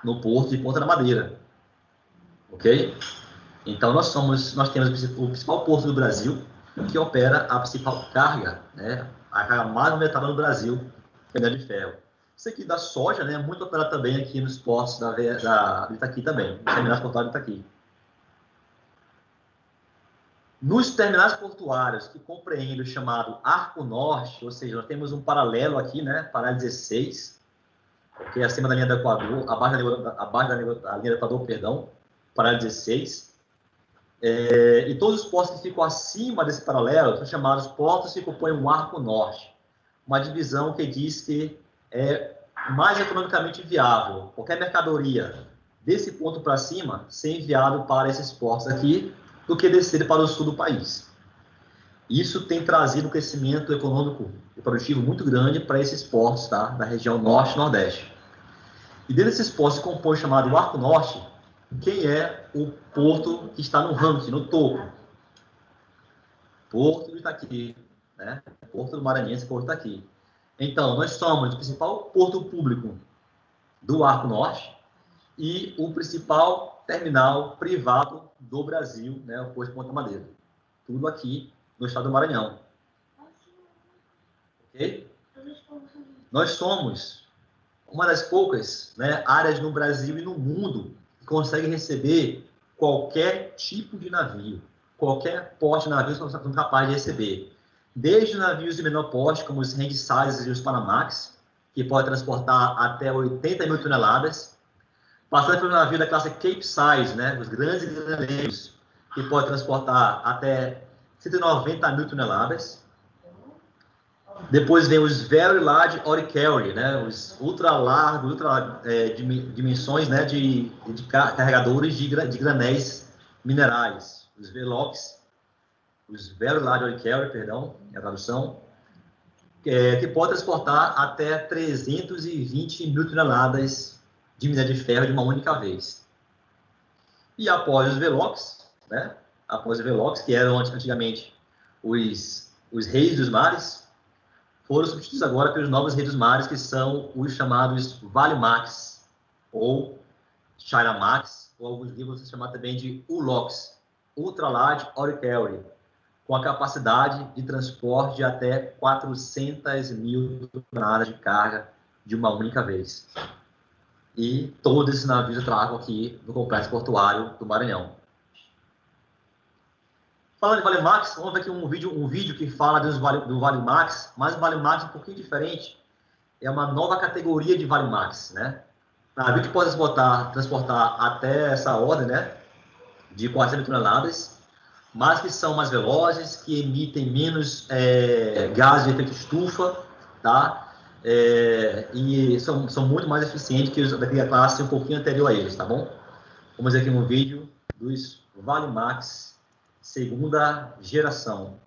no porto de Ponta da Madeira, ok? Então, nós temos o principal porto do Brasil, que opera a principal carga, né? A carga mais movimentada no Brasil, que é minério de ferro. Isso aqui da soja, né? É muito operado também aqui nos portos de Itaqui também, nos terminais portuários de Itaqui. Nos terminais portuários que compreendem o chamado Arco Norte, ou seja, nós temos um paralelo aqui, né? Paralelo 16, que é acima da linha do Equador, abaixo da linha do Equador, perdão, paralelo 16. E todos os portos que ficam acima desse paralelo são chamados portos que compõem o Arco Norte, uma divisão que diz que é mais economicamente viável qualquer mercadoria desse ponto para cima ser enviado para esses portos aqui do que descer para o sul do país. Isso tem trazido um crescimento econômico e produtivo muito grande para esses portos, tá? Da região norte e nordeste. E dentro desses portos que compõem o chamado Arco Norte, quem é o porto que está no ranking, no topo? Porto do Itaqui, né? Porto do Maranhense, Porto do Itaqui. Então, nós somos o principal porto público do Arco Norte e o principal terminal privado do Brasil, né? O Porto de Ponta Madeira. Tudo aqui no estado do Maranhão. Ok? Nós somos uma das poucas, né, áreas no Brasil e no mundo que conseguem receber qualquer tipo de navio, qualquer porte de navio são capazes de receber. Desde navios de menor porte, como os Handysize e os Panamax, que podem transportar até 80 mil toneladas, passando pelo navio da classe Capesize, né, os grandes granelheiros, que podem transportar até 190 mil toneladas. Depois vem os Very Large Ore Carry, né? Os ultra largos, dimensões, né? de carregadores de granéis minerais. Os VLOCs, os Very Large Ore Carry, perdão, é a tradução, que pode transportar até 320 mil toneladas de minério de ferro de uma única vez. E após os VLOCs, né? Após os VLOCs, que eram antigamente os reis dos mares, foram substituídos agora pelos novos reis dos mares, que são os chamados Valimax, ou Chinamax, ou alguns livros vão chamar também de ULOX, Ultra Large Ore Carry, com a capacidade de transporte de até 400 mil toneladas de carga de uma única vez. E todos esses navios eu trago aqui no complexo portuário do Maranhão. Falando de Valimax, vamos ver aqui um vídeo que fala do Valimax, mas o Valimax é um pouquinho diferente. É uma nova categoria de Valimax, né? Navio que pode transportar até essa ordem, né? De 400 toneladas, mas que são mais velozes, que emitem menos gases de efeito estufa, tá? E são muito mais eficientes que os da classe um pouquinho anterior a eles, tá bom? Vamos ver aqui um vídeo dos Valimax segunda geração.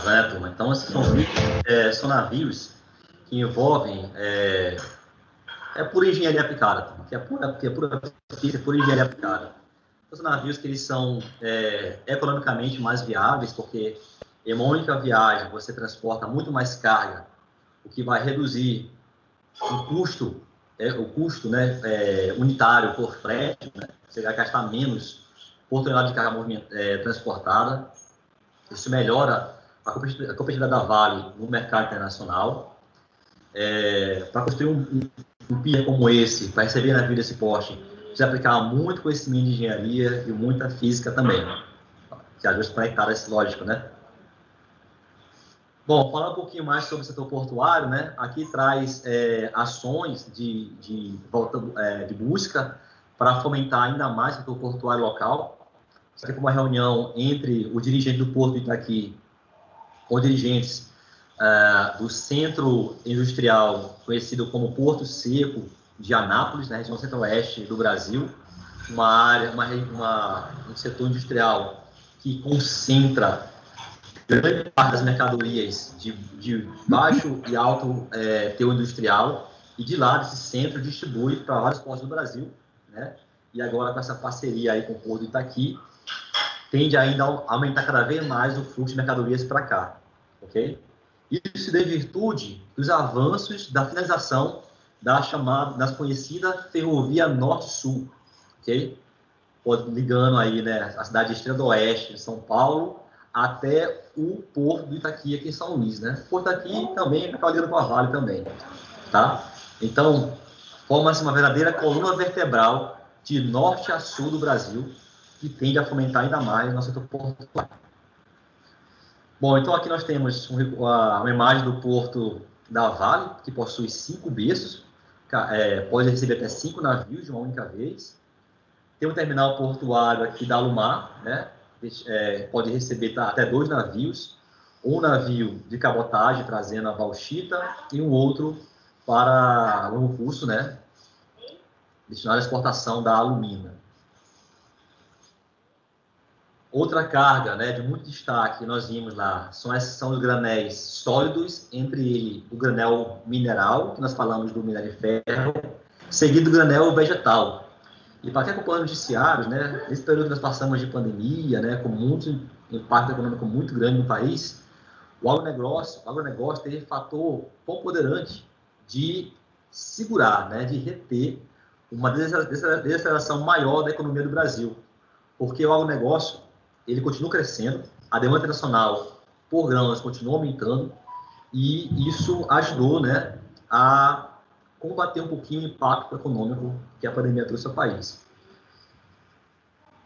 né, turma? Então, esses são navios que envolvem por engenharia aplicada, turma, que é pura física, por engenharia aplicada. Os navios que eles são economicamente mais viáveis, porque em uma única viagem você transporta muito mais carga, o que vai reduzir o custo, unitário por frete, né? Você vai gastar menos por tonelada de carga transportada. Isso melhora a competitividade da Vale no mercado internacional. Para construir um pier como esse, para receber navio desse porte, precisa aplicar muito conhecimento de engenharia e muita física também, que às vezes conectadas, lógico, né? Bom, falar um pouquinho mais sobre o setor portuário, né? Aqui traz ações de busca para fomentar ainda mais o setor portuário local. Isso aqui foi uma reunião entre o dirigente do Porto de Itaqui com dirigentes do Centro Industrial, conhecido como Porto Seco de Anápolis, na região centro-oeste do Brasil, um setor industrial que concentra grande parte das mercadorias de baixo e alto teor industrial, e de lá esse centro distribui para vários portos do Brasil, né? E agora com essa parceria aí com o Porto de Itaqui, tende ainda a aumentar cada vez mais o fluxo de mercadorias para cá, ok? Isso de virtude dos avanços da finalização das conhecida Ferrovia Norte-Sul, ok? Ligando aí, né, a cidade de Estrela do Oeste, em São Paulo, até o Porto do Itaqui, aqui em São Luís, né? O Porto aqui também acaba ligando com a Vale também, tá? Então, forma-se uma verdadeira coluna vertebral de norte a sul do Brasil, que tende a fomentar ainda mais o nosso setor portuário. Bom, então aqui nós temos uma imagem do Porto da Vale, que possui 5 berços, pode receber até 5 navios de uma única vez. Tem um terminal portuário aqui da Alumar, né? Pode receber até 2 navios, um navio de cabotagem trazendo a bauxita e um outro para longo curso, né? Destinado à exportação da alumina. Outra carga, né, de muito destaque que nós vimos lá são os granéis sólidos, entre ele o granel mineral, que nós falamos do minério de ferro, seguido do granel vegetal. E para quem acompanha os noticiários, né, nesse período que nós passamos de pandemia, né, com muito impacto econômico muito grande no país, o agronegócio teve fator preponderante de segurar, né, de reter uma desaceleração maior da economia do Brasil. Porque o agronegócio, ele continua crescendo, a demanda internacional por grãos continua aumentando, e isso ajudou, né, a combater um pouquinho o impacto econômico que a pandemia trouxe ao país.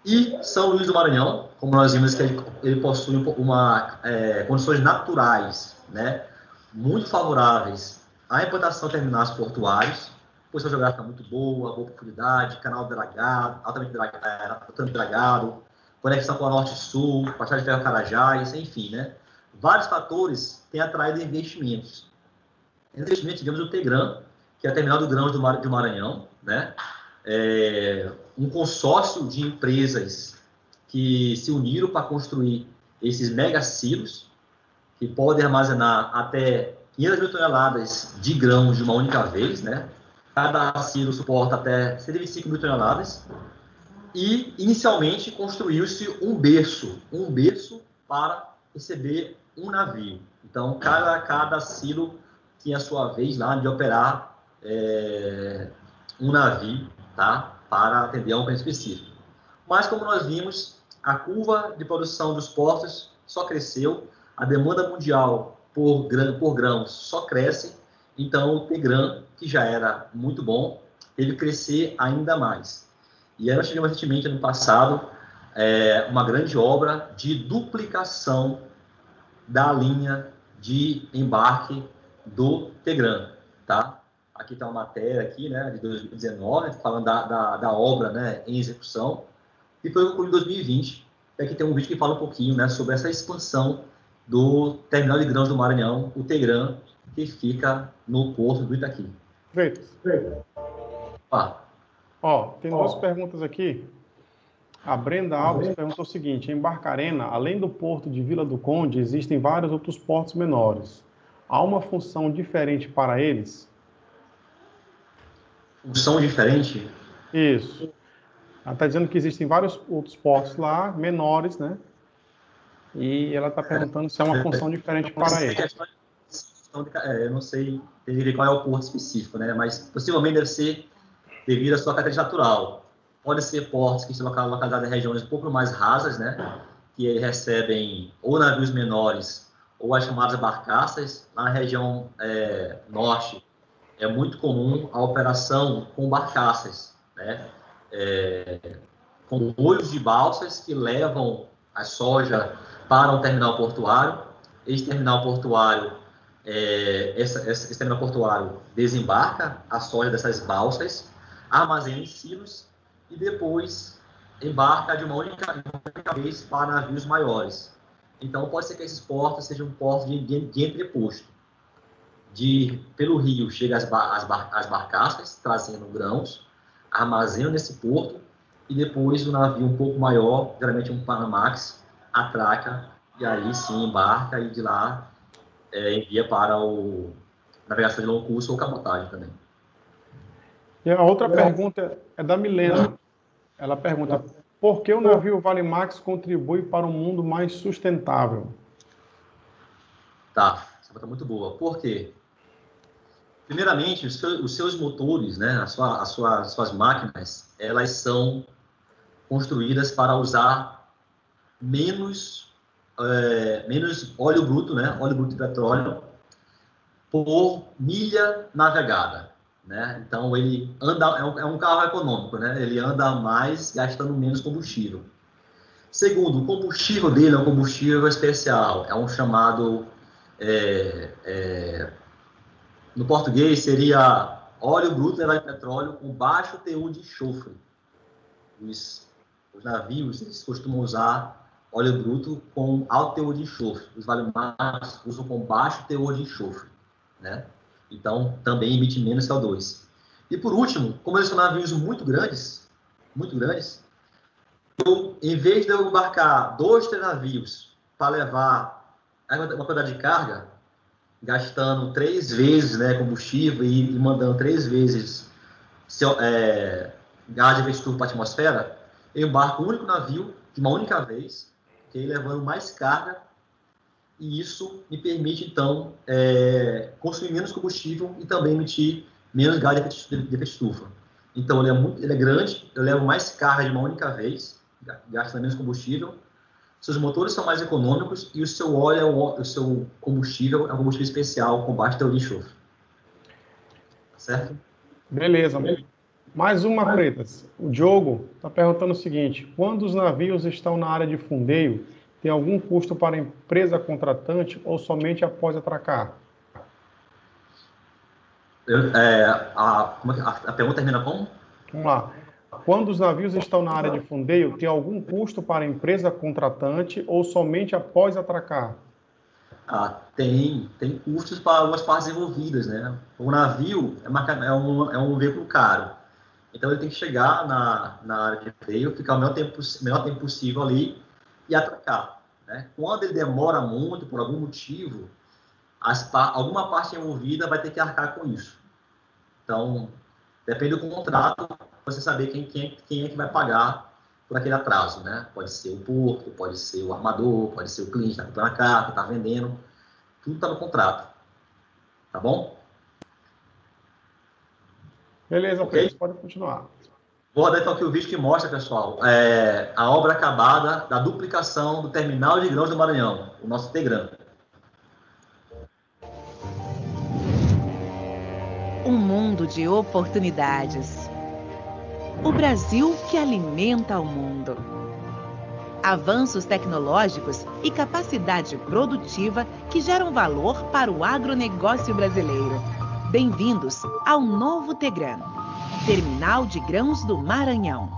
E São Luís do Maranhão, como nós vimos que ele possui condições naturais, né, muito favoráveis à implantação de terminais portuários, posição geográfica muito boa profundidade, canal dragado, altamente dragado, conexão com o Norte e Sul, passagem de ferro Carajás, enfim, né, vários fatores têm atraído investimentos. Investimentos, digamos, do Tegran, que é a terminal do grãos do Maranhão, né? Um consórcio de empresas que se uniram para construir esses mega silos, que podem armazenar até 500 mil toneladas de grãos de uma única vez, né? Cada silo suporta até 125 mil toneladas. E, inicialmente, construiu-se um berço para receber um navio. Então, cada silo tinha a sua vez lá de operar um navio, tá? Para atender a um cliente específico. Mas, como nós vimos, a curva de produção dos portos só cresceu, a demanda mundial por grãos só cresce, então o Tegran, que já era muito bom, teve que crescer ainda mais. E aí nós tivemos recentemente, ano passado, uma grande obra de duplicação da linha de embarque do Tegran, tá? Aqui está uma matéria aqui, né, de 2019, falando da obra, né, em execução, e foi concluído em 2020. E aqui tem um vídeo que fala um pouquinho, né, sobre essa expansão do terminal de grãos do Maranhão, o Tegran, que fica no Porto do Itaqui. Perfeito. Ó, tem duas perguntas aqui. A Brenda Alves perguntou o seguinte: em Barcarena, além do porto de Vila do Conde, existem vários outros portos menores. Há uma função diferente para eles? Função diferente? Isso. Ela está dizendo que existem vários outros portos lá, menores, né? E ela está perguntando se é uma função diferente para eles. Eu não sei qual é o porto específico, né? Mas possivelmente deve ser devido à sua característica natural. Pode ser portos que estão localizados em regiões um pouco mais rasas, né? Que recebem ou navios menores ou as chamadas barcaças. Na região norte é muito comum a operação com barcaças, né? Com molhos de balsas que levam a soja para um terminal portuário. Esse terminal portuário, esse terminal portuário desembarca a soja dessas balsas, armazena em silos e depois embarca de uma única vez para navios maiores. Então, pode ser que esses portos sejam portos de entreposto. Pelo rio, chega as barcaças, trazendo grãos, armazenam nesse porto, e depois o navio um pouco maior, geralmente um Panamax, atraca, e aí sim embarca, e de lá envia para o navegação de longo curso ou cabotagem também. E a outra pergunta é da Milena. Ela pergunta: por que o navio Valimax contribui para um mundo mais sustentável? Tá, essa pergunta é muito boa. Por quê? Primeiramente, os seus motores, né, as suas máquinas, elas são construídas para usar menos óleo bruto, né, óleo bruto de petróleo, por milha navegada, né? Então ele anda, é um carro econômico, né? Ele anda mais gastando menos combustível. Segundo, o combustível dele é um combustível especial, é um chamado no português seria óleo bruto derivado de petróleo com baixo teor de enxofre. Os navios eles costumam usar óleo bruto com alto teor de enxofre. Os valimares usam com baixo teor de enxofre, né? Então, também emite menos CO2. E por último, como eles são navios muito grandes, em vez de eu embarcar 2, 3 navios para levar uma quantidade de carga, gastando 3 vezes, né, combustível e mandando 3 vezes gás de efeito estufa para a atmosfera, eu embarco um único navio de uma única vez, okay, levando mais carga, e isso me permite, então, consumir menos combustível e também emitir menos gás de efeito estufa. Então, ele é grande, eu levo mais carga de uma única vez, gastando menos combustível, seus motores são mais econômicos e o seu óleo, o seu combustível é um combustível especial com baixo teor de enxofre. Certo? Beleza. Mais uma, Freitas. O Diogo está perguntando o seguinte: quando os navios estão na área de fundeio, tem algum custo para a empresa contratante ou somente após atracar? A pergunta termina como? Vamos lá. Quando os navios estão na área de fundeio, tem algum custo para a empresa contratante ou somente após atracar? Tem custos para algumas partes envolvidas, né? O navio é um veículo caro. Então, ele tem que chegar na área de freio, ficar o menor tempo possível ali e atracar, né? Quando ele demora muito, por algum motivo, alguma parte envolvida vai ter que arcar com isso. Então, depende do contrato, você saber quem é que vai pagar por aquele atraso, né? Pode ser o porto, pode ser o armador, pode ser o cliente que está comprando a carta, está vendendo. Tudo está no contrato. Tá bom? Beleza, Ok? Freitas, pode continuar. Vou rodar então aqui o vídeo que mostra, pessoal, a obra acabada da duplicação do terminal de grãos do Maranhão, o nosso Tegran. Um mundo de oportunidades. O Brasil que alimenta o mundo. Avanços tecnológicos e capacidade produtiva que geram valor para o agronegócio brasileiro. Bem-vindos ao novo Tegran, Terminal de Grãos do Maranhão.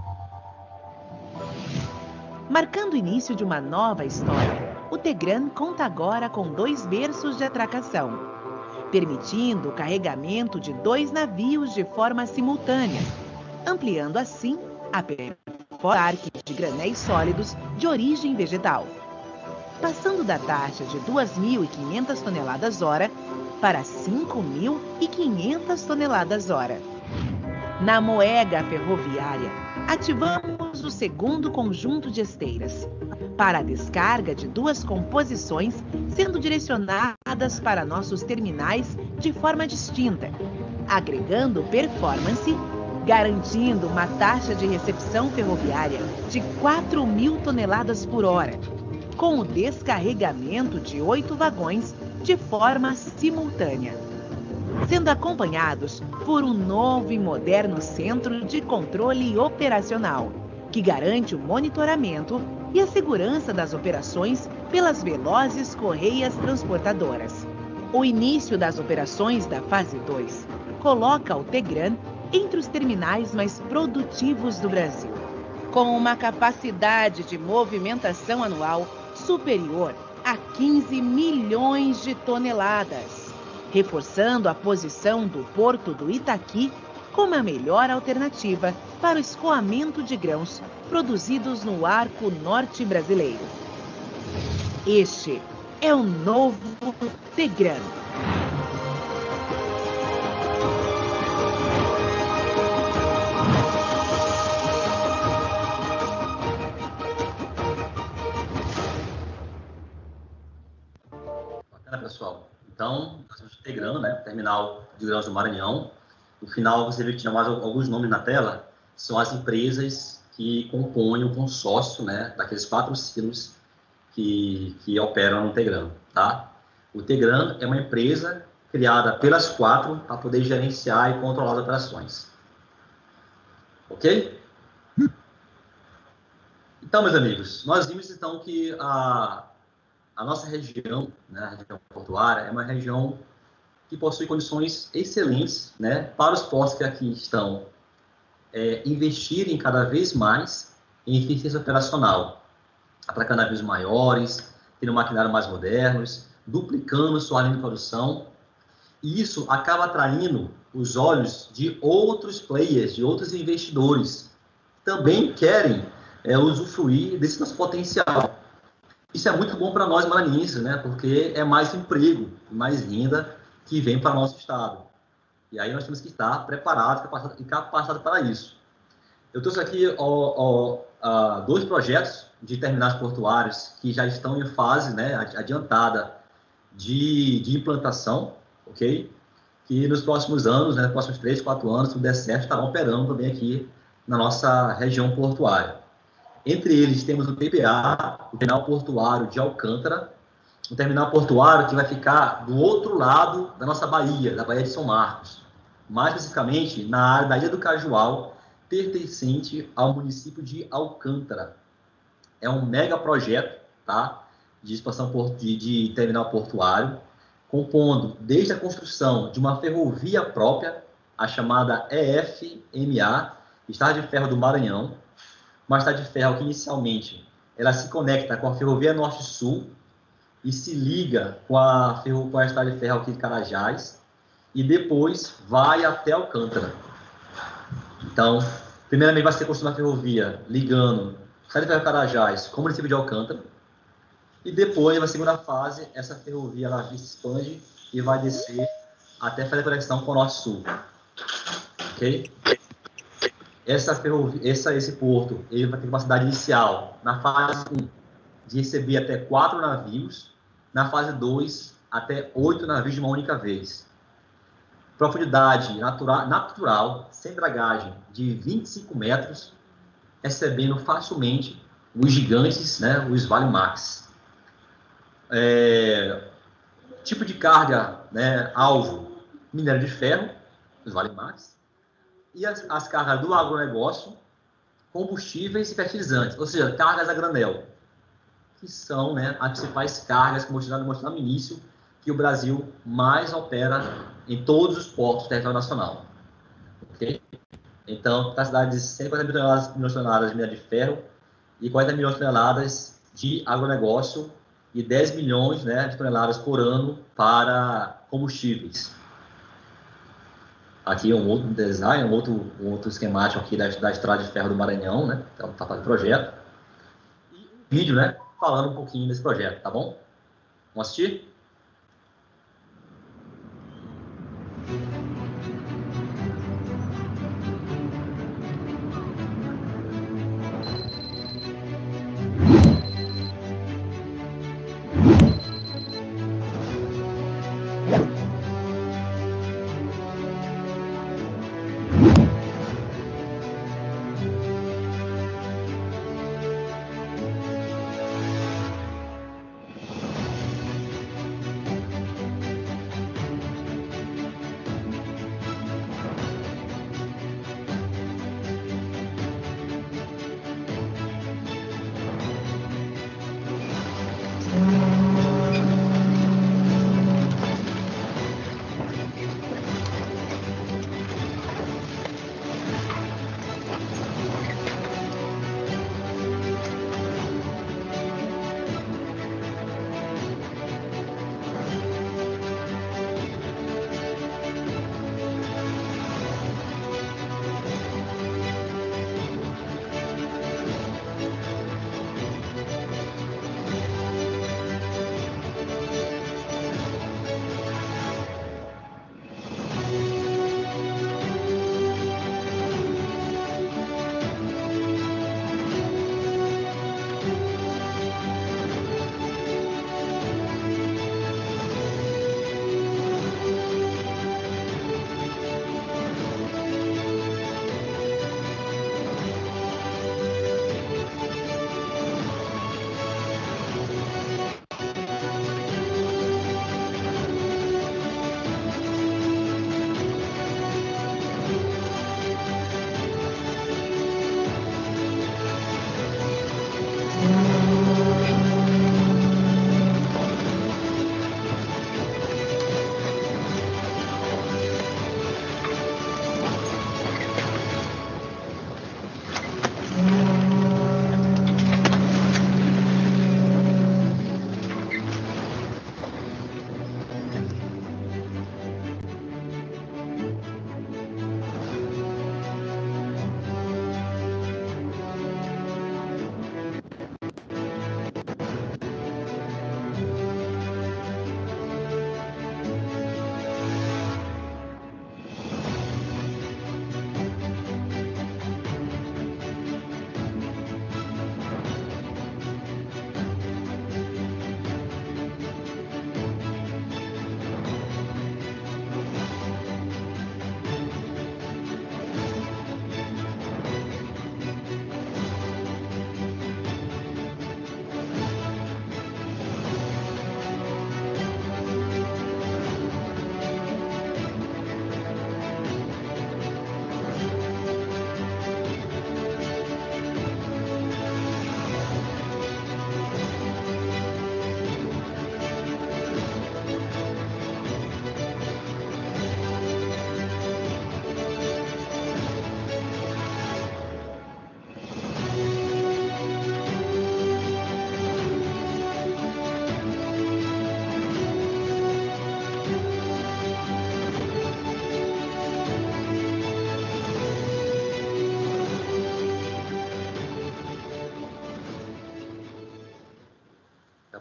Marcando o início de uma nova história, o Tegran conta agora com 2 berços de atracação, permitindo o carregamento de 2 navios de forma simultânea, ampliando assim a performance transporte de granéis sólidos de origem vegetal, passando da taxa de 2.500 toneladas-hora para 5.500 toneladas-hora. Na moega ferroviária, ativamos o segundo conjunto de esteiras, para a descarga de 2 composições sendo direcionadas para nossos terminais de forma distinta, agregando performance, garantindo uma taxa de recepção ferroviária de 4.000 toneladas por hora, com o descarregamento de 8 vagões de forma simultânea, sendo acompanhados por um novo e moderno centro de controle operacional, que garante o monitoramento e a segurança das operações pelas velozes correias transportadoras. O início das operações da fase 2 coloca o Tegran entre os terminais mais produtivos do Brasil, com uma capacidade de movimentação anual superior a 15 milhões de toneladas, reforçando a posição do Porto do Itaqui como a melhor alternativa para o escoamento de grãos produzidos no arco norte brasileiro. Este é o novo Tegran. Bacana, pessoal. Então, integrando, né, terminal de grãos do Maranhão. No final, você vê que tinha mais alguns nomes na tela, são as empresas que compõem o consórcio, né, daqueles patrocínios que operam no Tegran, tá? O Tegran é uma empresa criada pelas 4 para poder gerenciar e controlar as operações. Ok? Então, meus amigos, nós vimos então que a nossa região, né, a região portuária, é uma região que possui condições excelentes, né, para os portos que aqui estão investirem cada vez mais em eficiência operacional, atracando navios maiores, tendo maquinários mais modernos, duplicando sua linha de produção, e isso acaba atraindo os olhos de outros players, de outros investidores, que também querem usufruir desse nosso potencial. Isso é muito bom para nós maranhenses, né? Porque é mais emprego, mais renda que vem para o nosso estado. E aí nós temos que estar preparados e capacitados para isso. Eu trouxe aqui 2 projetos de terminais portuários que já estão em fase, né, adiantada de implantação, ok? Que nos próximos anos, né, nos próximos 3, 4 anos, se tudo der certo, estarão operando também aqui na nossa região portuária. Entre eles, temos o TPA, o Terminal Portuário de Alcântara, um terminal portuário que vai ficar do outro lado da nossa Bahia, da Baía de São Marcos, mais especificamente na área da Ilha do Cajual, pertencente ao município de Alcântara. É um mega projeto, tá, de expansão de terminal portuário, compondo desde a construção de uma ferrovia própria, a chamada EFMA, Estrada de Ferro do Maranhão, uma estrada de ferro que inicialmente ela se conecta com a Ferrovia Norte-Sul e se liga com a estrada de ferro aqui de Carajás e depois vai até Alcântara. Então, primeiramente vai ser construída uma ferrovia ligando a estrada de ferro Carajás com o município de Alcântara e depois, na segunda fase, essa ferrovia ela se expande e vai descer até fazer a conexão com o Norte-Sul. Ok? Esse porto ele vai ter capacidade inicial, na fase 1, de receber até 4 navios, na fase 2, até 8 navios de uma única vez. Profundidade natural, sem dragagem, de 25 metros, recebendo facilmente os gigantes, né, os Vale-Max. Tipo de carga, né, alvo, minério de ferro, os Vale-Max, e as cargas do agronegócio, combustíveis e fertilizantes, ou seja, cargas a granel, que são, né, as principais cargas que mostrei no início, que o Brasil mais opera em todos os portos do território nacional. Okay? Então, capacidade de 140 milhões de toneladas de minério de ferro e 40 milhões de toneladas de agronegócio e 10 milhões, né, de toneladas por ano para combustíveis. Aqui um outro design, um outro esquemático aqui da Estrada de Ferro do Maranhão, né? Então, tá fazendo projeto. E um vídeo, né? Falando um pouquinho desse projeto, tá bom? Vamos assistir?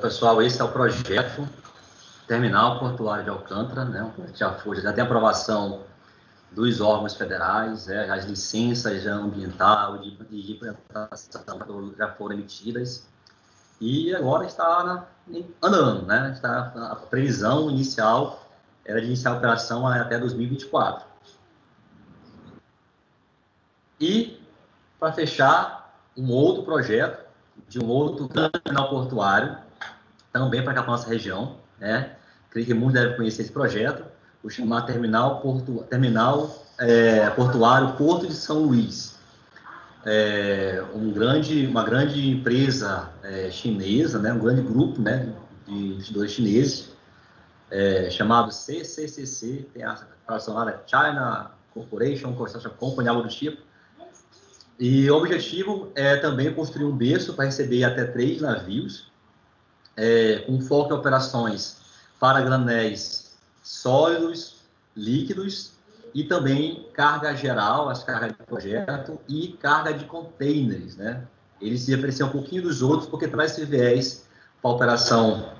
Pessoal, esse é o projeto Terminal Portuário de Alcântara, né? Um projeto já tem aprovação dos órgãos federais, as licenças já ambiental, de implantação já foram emitidas, e agora está andando, né? A previsão inicial era de iniciar a operação até 2024. E, para fechar, um outro projeto de um outro terminal portuário, também para cá para a nossa região, né? Creio que muitos devem conhecer esse projeto, o chamado Terminal Portuário Porto de São Luís. Uma grande empresa chinesa, né? Um grande grupo, né? De investidores chineses, chamado CCCC, tem a tradução lá, China Corporation, Construction Company, algo do tipo. E o objetivo é também construir um berço para receber até 3 navios, com foco em operações para granéis sólidos, líquidos e também carga geral, as cargas de projeto e carga de containers, né? Eles se diferenciam um pouquinho dos outros porque traz esse viés para a operação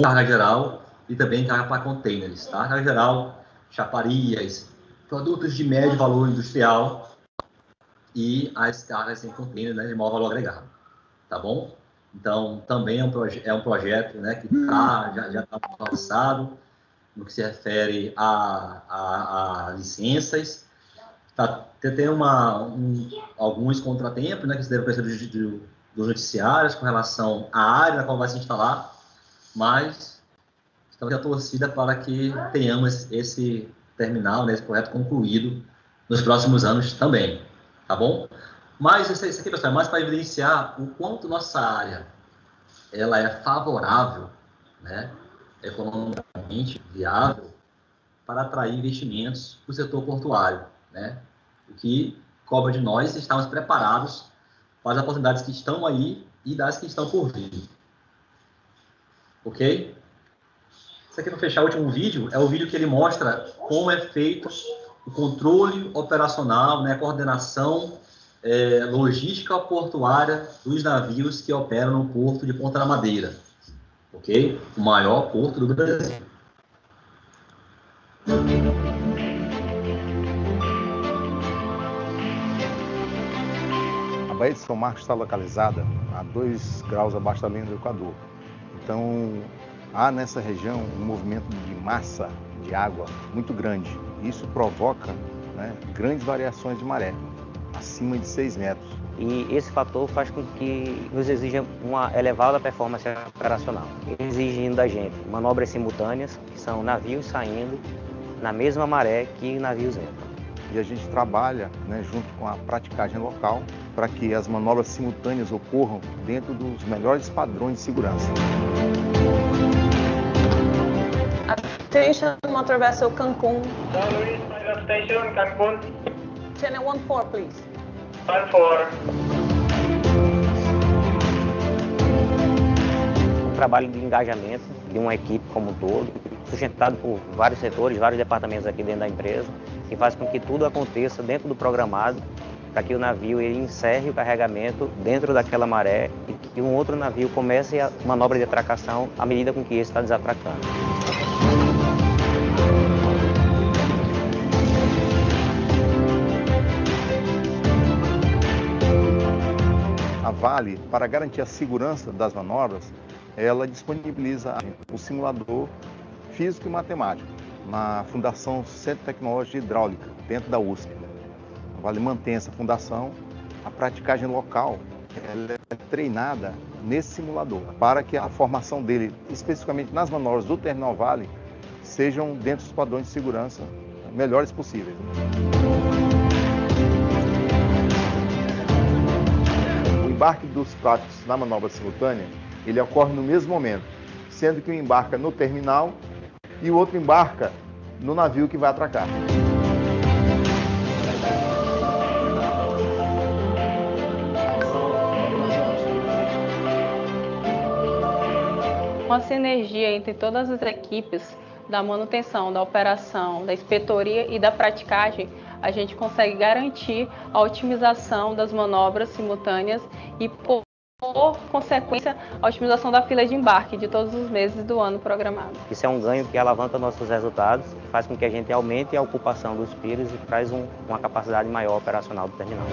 carga geral e também carga para containers, tá? Carga geral, chaparias, produtos de médio valor industrial e as cargas em container, né, de maior valor agregado, tá bom? Então, também é um projeto, né, que já está avançado no que se refere a licenças. Tem alguns contratempos, né, que se devem aparecer dos noticiários com relação à área na qual vai se instalar, mas estamos à torcida para que tenhamos esse terminal, né, esse projeto concluído nos próximos anos também, tá bom? Mas isso aqui, pessoal, é mais para evidenciar o quanto nossa área ela é favorável, né, economicamente viável, para atrair investimentos para o setor portuário, né? O que cobra de nós estarmos preparados para as oportunidades que estão aí e das que estão por vir. Ok? Isso aqui, para fechar o último vídeo, é o vídeo que ele mostra como é feito o controle operacional, né, a coordenação logística portuária dos navios que operam no porto de Ponta da Madeira. Ok? O maior porto do Brasil. A Baía de São Marcos está localizada a 2 graus abaixo da linha do Equador. Então, há nessa região um movimento de massa de água muito grande. Isso provoca, né, grandes variações de maré, acima de 6 metros. E esse fator faz com que nos exija uma elevada performance operacional, exigindo da gente manobras simultâneas, que são navios saindo na mesma maré que navios entram. E a gente trabalha, né, junto com a praticagem local para que as manobras simultâneas ocorram dentro dos melhores padrões de segurança. Attention, motor vessel Cancún. San Luis, Pilot Station, Cancún. Channel 14, please. 14. Um trabalho de engajamento de uma equipe como um todo, sustentado por vários setores, vários departamentos aqui dentro da empresa, que faz com que tudo aconteça dentro do programado, para que o navio ele encerre o carregamento dentro daquela maré e que um outro navio comece a manobra de atracação à medida com que esse está desatracando. A Vale, para garantir a segurança das manobras, ela disponibiliza o simulador físico e matemático na Fundação Centro Tecnológico de Hidráulica, dentro da USP. A Vale mantém essa fundação, a praticagem local ela é treinada nesse simulador, para que a formação dele, especificamente nas manobras do Terminal Vale, sejam dentro dos padrões de segurança melhores possíveis. O embarque dos pratos na manobra simultânea, ele ocorre no mesmo momento, sendo que um embarca no terminal e o outro embarca no navio que vai atracar. Uma sinergia entre todas as equipes da manutenção, da operação, da inspetoria e da praticagem, a gente consegue garantir a otimização das manobras simultâneas e, por consequência, a otimização da fila de embarque de todos os meses do ano programado. Isso é um ganho que alavanca nossos resultados, faz com que a gente aumente a ocupação dos piers e traz uma capacidade maior operacional do terminal.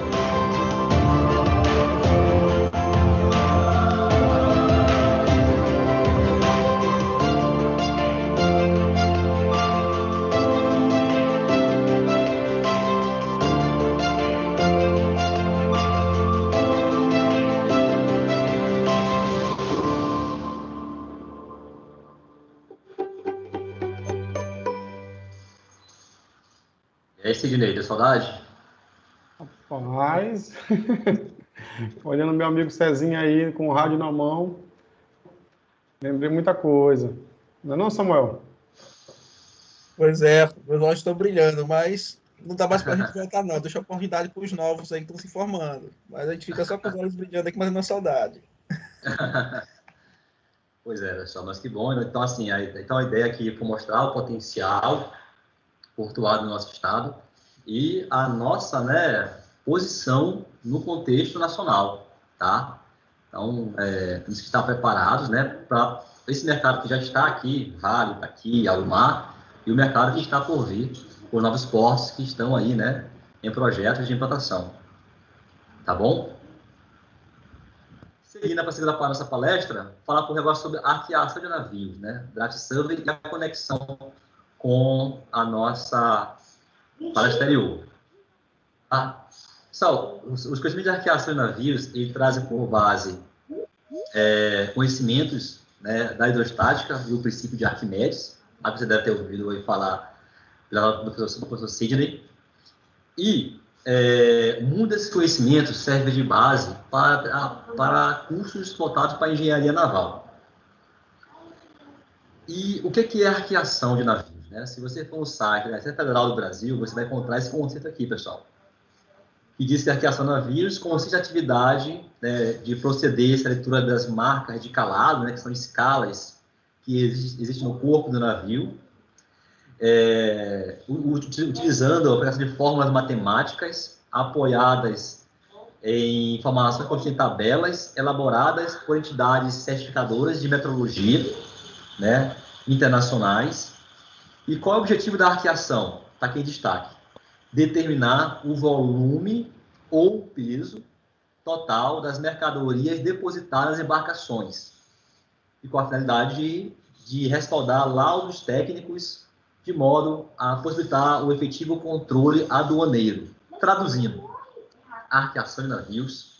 E aí, Sidney, deu saudade? Rapaz, olhando meu amigo Cezinha aí com o rádio na mão, lembrei muita coisa. Não é não, Samuel? Pois é, meus olhos estão brilhando, mas não dá mais pra gente voltar, não. Deixa a oportunidade para os novos aí que estão se formando. Mas a gente fica só com os olhos brilhando aqui, mas não é saudade. Pois é, pessoal, mas que bom. Então, assim, então a ideia aqui foi mostrar o potencial portuário do nosso estado e a nossa, né, posição no contexto nacional, tá? Então, temos que estar preparados, né, para esse mercado que já está aqui, Vale está aqui, Alumar, e o mercado que está por vir, os novos portos que estão aí, né, em projetos de implantação. Tá bom? Seguindo para a segunda parte da nossa palestra, falar um negócio sobre arqueação de navios, né, Draft Survey e a conexão com a nossa palestra anterior. Tá? Pessoal, os conhecimentos de arqueação de navios, eles trazem por base conhecimentos, né, da hidrostática e o princípio de Arquimedes. Você deve ter ouvido eu falar do professor Sidney. E muitos desses conhecimentos servem de base para cursos voltados para a engenharia naval. E o que é arqueação de navios? Né? Se você for no site da Receita Federal do Brasil, você vai encontrar esse conceito aqui, pessoal. Que diz que a arqueação de navios consiste em atividade, né, de proceder à leitura das marcas de calado, né, que são escalas que existem no corpo do navio, utilizando a operação de fórmulas matemáticas apoiadas em informações contidas em tabelas elaboradas por entidades certificadoras de metrologia, né, internacionais. E qual é o objetivo da arqueação? Está aqui em destaque. Determinar o volume ou peso total das mercadorias depositadas em embarcações. E com a finalidade de respaldar laudos técnicos de modo a possibilitar o efetivo controle aduaneiro. Traduzindo, a arqueação de navios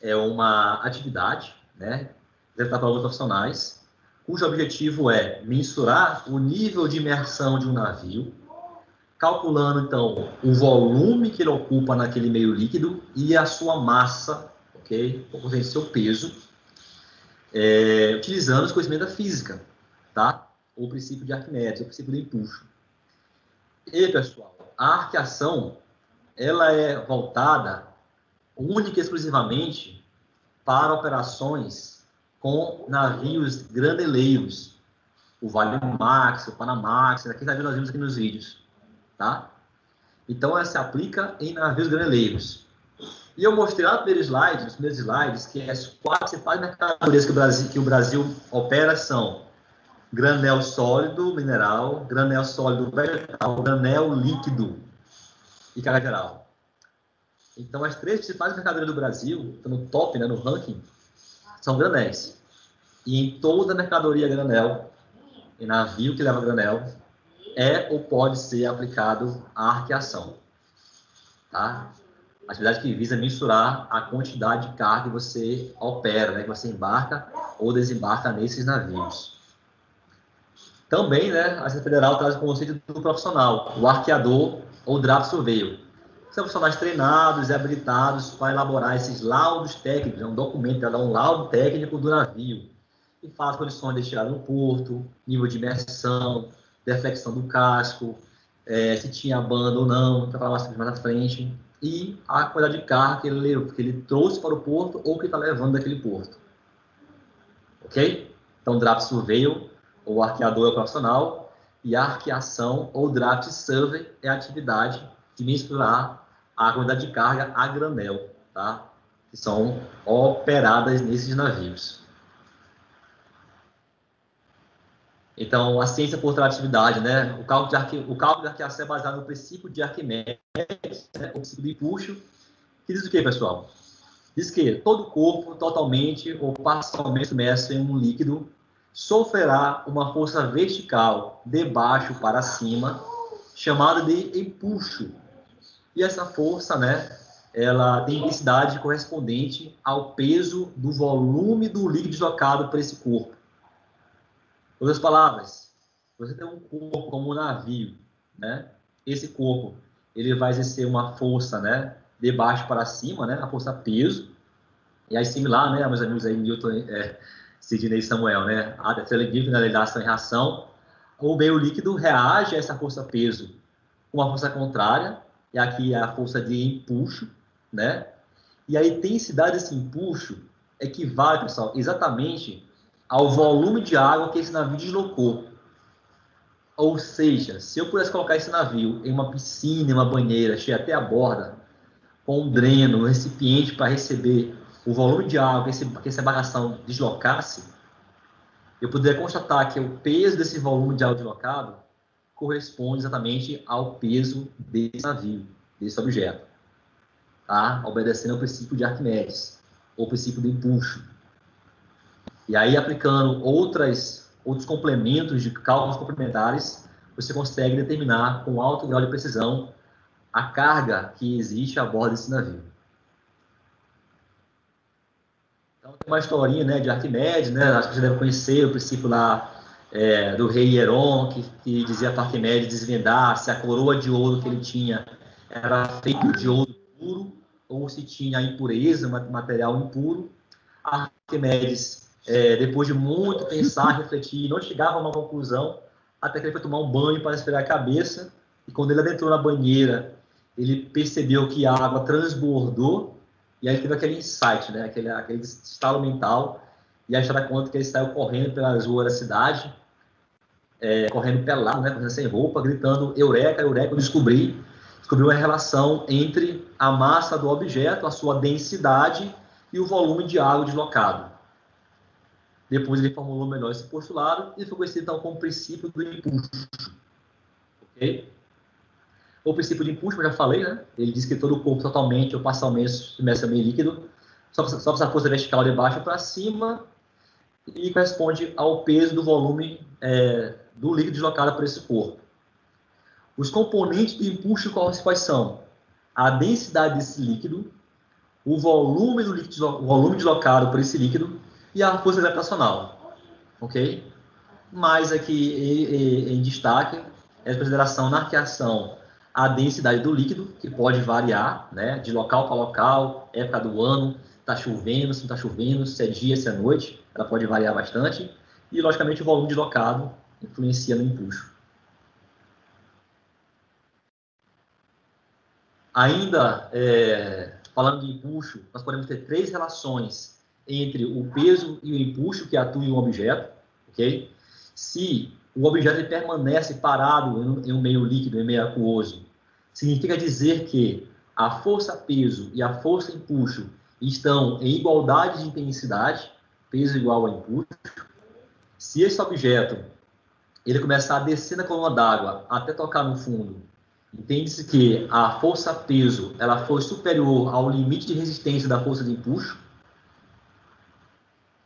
é uma atividade, né, executada por alguns profissionais, cujo objetivo é mensurar o nível de imersão de um navio, calculando, então, o volume que ele ocupa naquele meio líquido e a sua massa, ok? Ou seja, seu peso, utilizando os conhecimentos da física, tá? O princípio de Arquimedes, o princípio do empuxo. E, pessoal, a arqueação, ela é voltada única e exclusivamente para operações com navios graneleiros, o Vale Max, o Panamax, aqui nós vimos aqui nos vídeos, tá? Então, ela se aplica em navios graneleiros. E eu mostrei lá nos primeiros slides, que as 4 principais mercadorias que o Brasil opera são granel sólido mineral, granel sólido vegetal, granel líquido e carga geral. Então, as 3 principais mercadorias do Brasil, estão no top, né, no ranking, são granéis. E em toda mercadoria granel, em navio que leva granel, ou pode ser aplicado a arqueação. Tá? Atividade que visa mensurar a quantidade de carga que você opera, né, que você embarca ou desembarca nesses navios. Também, né, a Receita Federal traz o conceito do profissional, o arqueador ou draft surveyor. São profissionais treinados e habilitados para elaborar esses laudos técnicos, é um documento que dá um laudo técnico do navio, e fala as condições de chegada no porto, nível de imersão, deflexão do casco, se tinha banda ou não, para falar mais na frente, e a quantidade de carga que ele trouxe para o porto ou que está levando daquele porto. Ok? Então, draft surveyor, ou arqueador é o profissional, e a arqueação, ou draft survey, é a atividade de mensurar a quantidade de carga a granel, tá? Que são operadas nesses navios. Então, a ciência por trás da atividade, né? O cálculo de arqueação é baseado no princípio de Arquimedes, né? O princípio do empuxo, que diz o quê, pessoal? Diz que todo corpo totalmente ou parcialmente imerso em um líquido sofrerá uma força vertical de baixo para cima, chamada de empuxo. E essa força, né, ela tem intensidade correspondente ao peso do volume do líquido deslocado por esse corpo. Em outras palavras, você tem um corpo como um navio, né? Esse corpo, ele vai exercer uma força, né, de baixo para cima, né, a força peso. E aí similar, né, meus amigos aí, Newton, Sidney e Samuel, né, a telegrafia na lei da ação e reação, o meio líquido reage a essa força peso com uma força contrária, e aqui é a força de empuxo, né? E a intensidade desse empuxo equivale, pessoal, exatamente ao volume de água que esse navio deslocou. Ou seja, se eu pudesse colocar esse navio em uma piscina, em uma banheira, cheia até a borda, com um dreno, um recipiente para receber o volume de água que essa embarcação deslocasse, eu poderia constatar que o peso desse volume de água deslocado corresponde exatamente ao peso desse navio, desse objeto, tá? Obedecendo ao princípio de Arquimedes, ou princípio do empuxo. E aí, aplicando outros complementos de cálculos complementares, você consegue determinar com alto grau de precisão a carga que existe a bordo desse navio. Então, tem uma historinha, né, de Arquimedes, né? Acho que você deve conhecer o princípio lá do rei Hieron, que dizia para Arquimedes desvendar se a coroa de ouro que ele tinha era feita de ouro puro ou se tinha impureza, material impuro. Arquimedes, depois de muito pensar, refletir, não chegava a uma conclusão, até que ele foi tomar um banho para esfregar a cabeça, e quando ele adentrou na banheira, ele percebeu que a água transbordou, e aí teve aquele insight, né? aquele estalo mental, e aí se dá conta que ele saiu correndo pelas ruas da cidade, correndo pelado, né? Correndo sem roupa, gritando, eureka, eureka, eu descobri uma relação entre a massa do objeto, a sua densidade e o volume de água deslocado. Depois ele formulou melhor esse postulado e foi conhecido então como princípio do empuxo. Ok? O princípio de empuxo, eu já falei, né? Ele diz que todo o corpo totalmente ou parcialmente submerso em meio líquido, só precisa força vertical de baixo para cima, e corresponde ao peso do volume do líquido deslocado por esse corpo. Os componentes do empuxo quais são? A densidade desse líquido, o volume deslocado por esse líquido e a força gravitacional. Ok? Mas aqui em destaque é a consideração na arqueação a densidade do líquido, que pode variar, né, de local para local, época do ano, está chovendo, se não está chovendo, se é dia, se é noite, ela pode variar bastante, e logicamente o volume deslocado influencia no empuxo. Ainda, falando de empuxo, nós podemos ter três relações entre o peso e o empuxo que atuam em um objeto, ok? Se o objeto permanece parado em um meio líquido, em meio aquoso, significa dizer que a força-peso e a força-empuxo estão em igualdade de intensidade, peso igual a empuxo. Se esse objeto ele começar a descer na coluna d'água até tocar no fundo, entende-se que a força-peso ela foi superior ao limite de resistência da força de empuxo.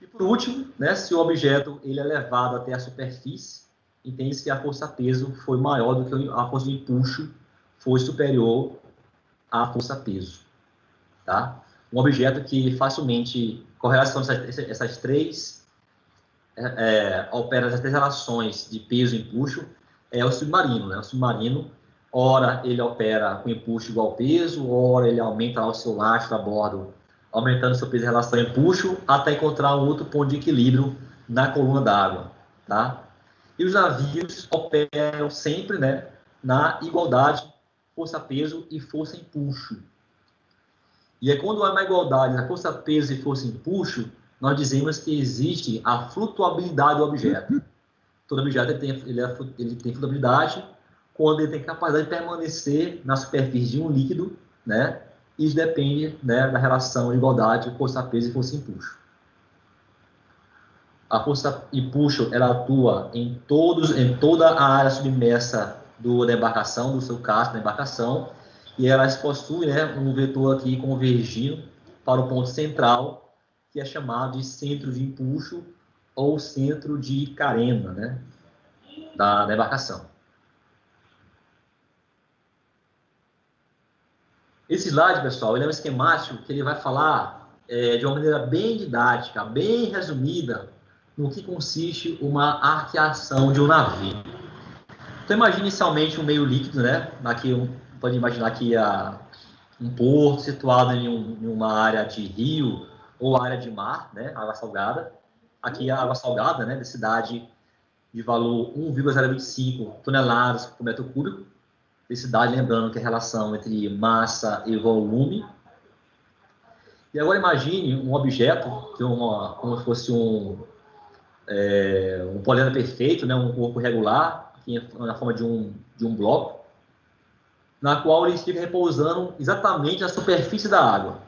E por último, né, se o objeto ele é levado até a superfície, entende-se que a força-peso foi maior do que a força de empuxo foi superior à força-peso. Tá? Um objeto que facilmente correlaciona essas três opera essas três relações de peso e empuxo é o submarino. Né? O submarino, ora ele opera com empuxo igual ao peso, ora ele aumenta o seu lastro a bordo, aumentando seu peso em relação ao empuxo, até encontrar um outro ponto de equilíbrio na coluna d'água. Tá? E os navios operam sempre, né, na igualdade força-peso e força-empuxo. E aí, quando há uma igualdade na força-peso e força-empuxo, nós dizemos que existe a flutuabilidade do objeto. Todo objeto ele tem flutuabilidade quando ele tem capacidade de permanecer na superfície de um líquido, né? Isso depende, né, da relação de igualdade força-peso e força-empuxo. A força-empuxo ela atua em toda a área submersa da embarcação, do seu casco da embarcação, e elas possuem, né, um vetor aqui convergindo para o ponto central, que é chamado de centro de empuxo ou centro de carena, né, da embarcação. Esse slide, pessoal, ele é um esquemático que ele vai falar de uma maneira bem didática, bem resumida, no que consiste uma arqueação de um navio. Então, imagine inicialmente um meio líquido, né? Aqui, pode imaginar que um porto situado em uma área de rio ou área de mar, né? Água salgada. Aqui a água salgada, né? Densidade de valor 1,025 toneladas por metro cúbico. Densidade, lembrando que é a relação entre massa e volume. E agora imagine um objeto, como se fosse um poliedro perfeito, né? Um corpo regular, que é na forma de um bloco, na qual ele fica repousando exatamente na superfície da água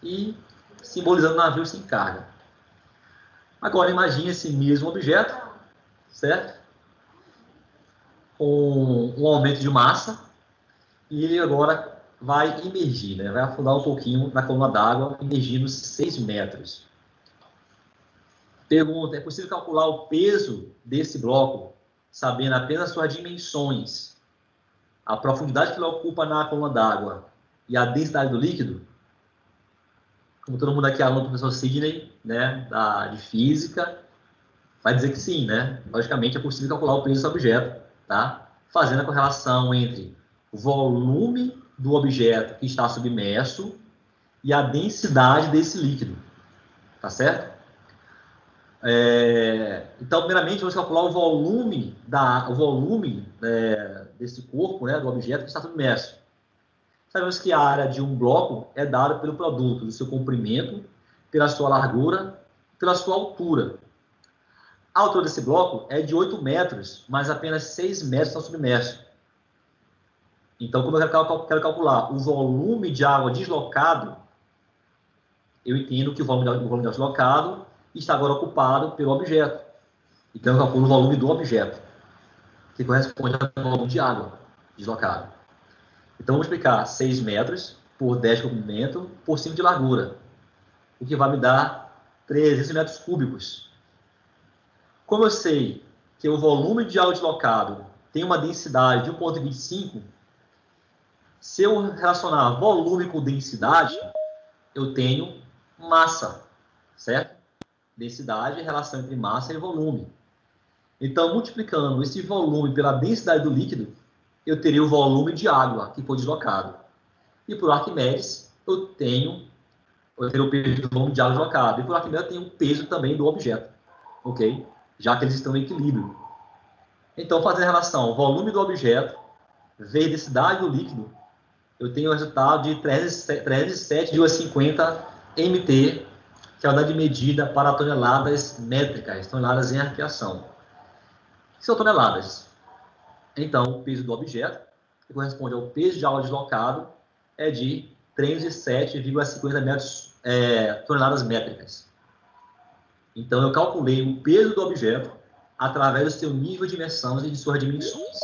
e simbolizando o navio sem carga. Agora, imagine esse mesmo objeto, certo? Com um aumento de massa, e ele agora vai emergir, né? Vai afundar um pouquinho na coluna d'água, emergindo 6 metros. Pergunta: é possível calcular o peso desse bloco, sabendo apenas suas dimensões, a profundidade que ele ocupa na coluna d'água e a densidade do líquido? Como todo mundo aqui é aluno do professor Sidney, né, de física, vai dizer que sim, né? Logicamente é possível calcular o peso desse objeto, tá? Fazendo a correlação entre o volume do objeto que está submerso e a densidade desse líquido, tá certo? Então, primeiramente, vamos calcular o volume desse corpo, né, do objeto que está submerso. Sabemos que a área de um bloco é dada pelo produto do seu comprimento, pela sua largura, pela sua altura. A altura desse bloco é de 8 metros, mas apenas 6 metros estão submersos. Então, como eu quero calcular o volume de água deslocado, eu entendo que o volume de água deslocado está agora ocupado pelo objeto. Então, eu calculo o volume do objeto, que corresponde ao volume de água deslocado. Então, vamos explicar 6 metros por 10 de comprimento por 5 de largura, o que vai me dar 300 metros cúbicos. Como eu sei que o volume de água deslocado tem uma densidade de 1,25, se eu relacionar volume com densidade, eu tenho massa, certo? Densidade é a relação entre massa e volume. Então, multiplicando esse volume pela densidade do líquido, eu teria o volume de água que foi deslocado. E por Arquimedes, eu teria o peso do volume de água deslocado. E por Arquimedes, eu tenho o peso também do objeto, ok? Já que eles estão em equilíbrio. Então, fazendo a relação volume do objeto vezes densidade do líquido, eu tenho o resultado de 307,50 MT, que é a unidade de medida para toneladas métricas, toneladas em arqueação. Que são toneladas. Então, o peso do objeto, que corresponde ao peso de água deslocado, é de 307,50 toneladas métricas. Então, eu calculei o peso do objeto através do seu nível de imersão e de suas dimensões.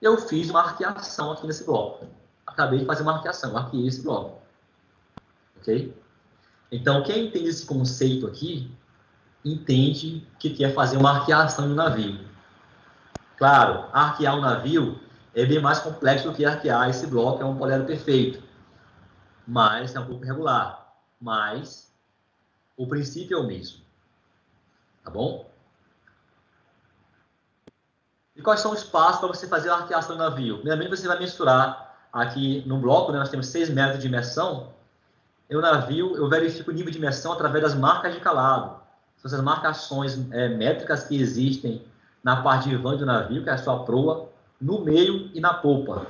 Eu fiz uma arqueação aqui nesse bloco. Acabei de fazer uma arqueação, arqueei esse bloco. Ok? Então, quem entende esse conceito aqui, entende que quer fazer uma arqueação no navio. Claro, arquear um navio é bem mais complexo do que arquear esse bloco, que é um polero perfeito. Mas é um pouco irregular. Mas o princípio é o mesmo. Tá bom? E quais são os passos para você fazer a arqueação do navio? Primeiramente, você vai mensurar aqui no bloco, né, nós temos 6 metros de imersão. No navio, eu verifico o nível de imersão através das marcas de calado. São essas marcações métricas que existem na parte de vão do navio, que é a sua proa, no meio e na polpa.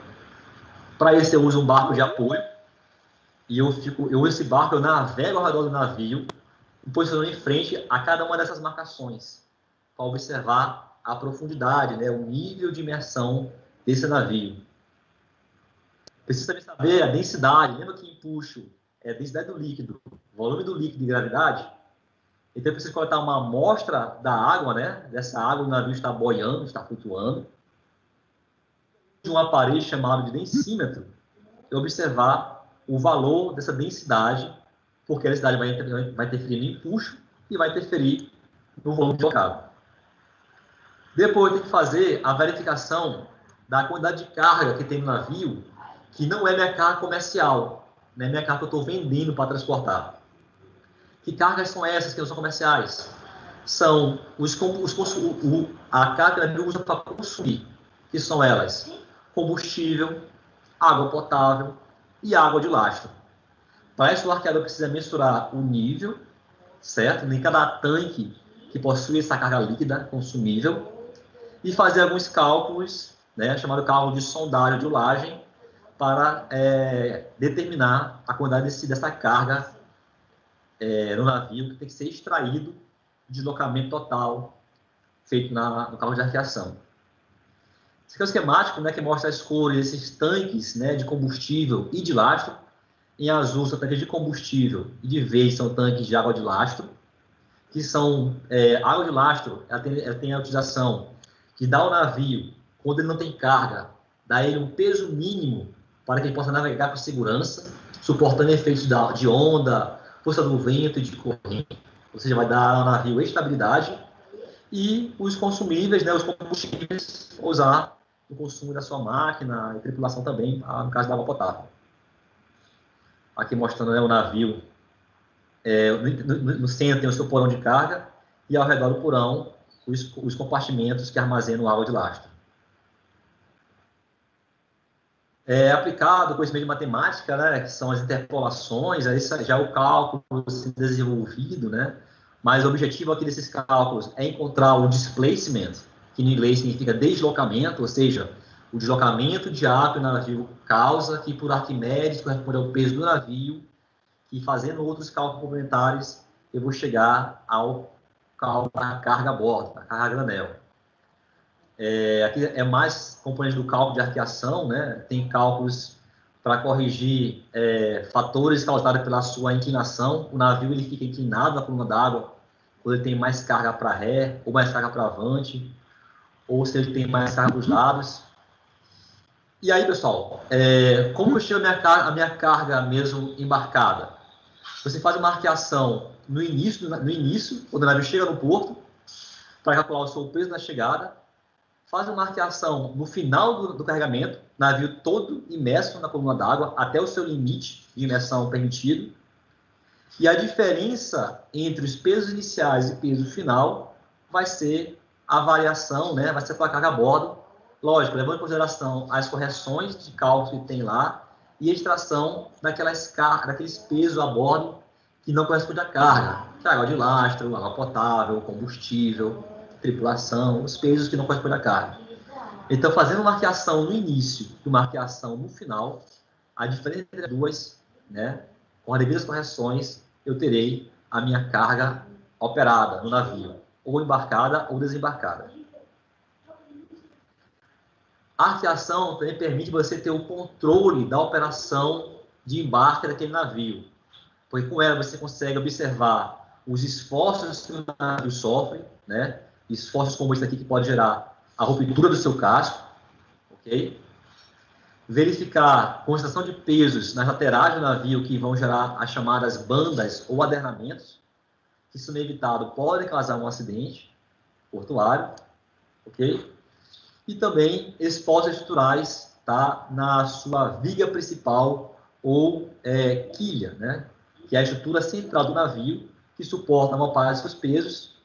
Para isso, eu uso um barco de apoio. E eu uso esse barco, eu navego ao redor do navio, me posicionando em frente a cada uma dessas marcações, para observar a profundidade, né, o nível de imersão desse navio. Precisa também saber a densidade. Lembra que empuxo é a densidade do líquido, volume do líquido e gravidade? Então, eu preciso coletar uma amostra da água, né? Dessa água, o navio está boiando, está flutuando. De um aparelho chamado de densímetro, eu observar o valor dessa densidade, porque a densidade vai interferir no empuxo e vai interferir no volume deslocado. Depois, eu tenho que fazer a verificação da quantidade de carga que tem no navio, que não é minha carga comercial, não é minha carga que eu estou vendendo para transportar. Que cargas são essas que não são comerciais? São a carga que o navio usa para consumir, que são elas: combustível, água potável e água de lastro. Para isso, o arqueador precisa mensurar o nível, certo? Em cada tanque que possui essa carga líquida consumível, e fazer alguns cálculos, né, chamado cálculo de sondagem de ulagem, para determinar a quantidade dessa carga no navio, que tem que ser extraído do deslocamento total feito no cálculo de arqueação. Esse aqui é o esquemático, né, que mostra a escolha desses tanques, né, de combustível e de lastro. Em azul são tanques de combustível e de verde são tanques de água de lastro, que são água de lastro, ela tem a utilização que dá ao navio, quando ele não tem carga, dá a ele um peso mínimo para que ele possa navegar com segurança, suportando efeitos de onda, força do vento e de corrente, ou seja, vai dar ao navio estabilidade. E os consumíveis, né, os combustíveis, usar no consumo da sua máquina e tripulação também, no caso da água potável. Aqui mostrando, né, o navio, no centro tem o seu porão de carga e ao redor do porão os compartimentos que armazenam água de lastro. Aplicado o conhecimento de matemática, né, que são as interpolações, aí já é o cálculo desenvolvido, né, mas o objetivo aqui desses cálculos é encontrar o displacement, que em inglês significa deslocamento, ou seja, o deslocamento de água que o navio causa, que por Arquimedes corresponde ao peso do navio, e fazendo outros cálculos complementares, eu vou chegar ao cálculo da carga a bordo, da carga a granel. Aqui é mais componente do cálculo de arqueação, né? Tem cálculos para corrigir fatores causados pela sua inclinação. O navio ele fica inclinado na coluna d'água quando ele tem mais carga para ré, ou mais carga para avante, ou se ele tem mais carga para os lados. E aí, pessoal, como eu chego a minha carga mesmo embarcada? Você faz uma arqueação no início, quando o navio chega no porto, para calcular o seu peso na chegada. Faz uma arqueação no final do carregamento, navio todo imerso na coluna d'água, até o seu limite de imersão permitido. E a diferença entre os pesos iniciais e peso final vai ser a variação, né? Vai ser a carga a bordo. Lógico, levando em consideração as correções de cálculo que tem lá e a extração daqueles pesos a bordo que não correspondem à carga. Que é água de lastro, água potável, combustível, tripulação, os pesos que não correspondem à carga. Então, fazendo uma arqueação no início e uma arqueação no final, a diferença entre as duas, né, com as devidas correções, eu terei a minha carga operada no navio, ou embarcada ou desembarcada. A arqueação também permite você ter o controle da operação de embarque daquele navio, porque com ela você consegue observar os esforços que o navio sofre, né? Esforços como esse aqui que pode gerar a ruptura do seu casco, ok? Verificar a concentração de pesos nas laterais do navio que vão gerar as chamadas bandas ou adernamentos, que se não evitado podem causar um acidente portuário, ok? E também esforços estruturais, tá, na sua viga principal ou quilha, né? Que é a estrutura central do navio que suporta a maior parte dos seus pesos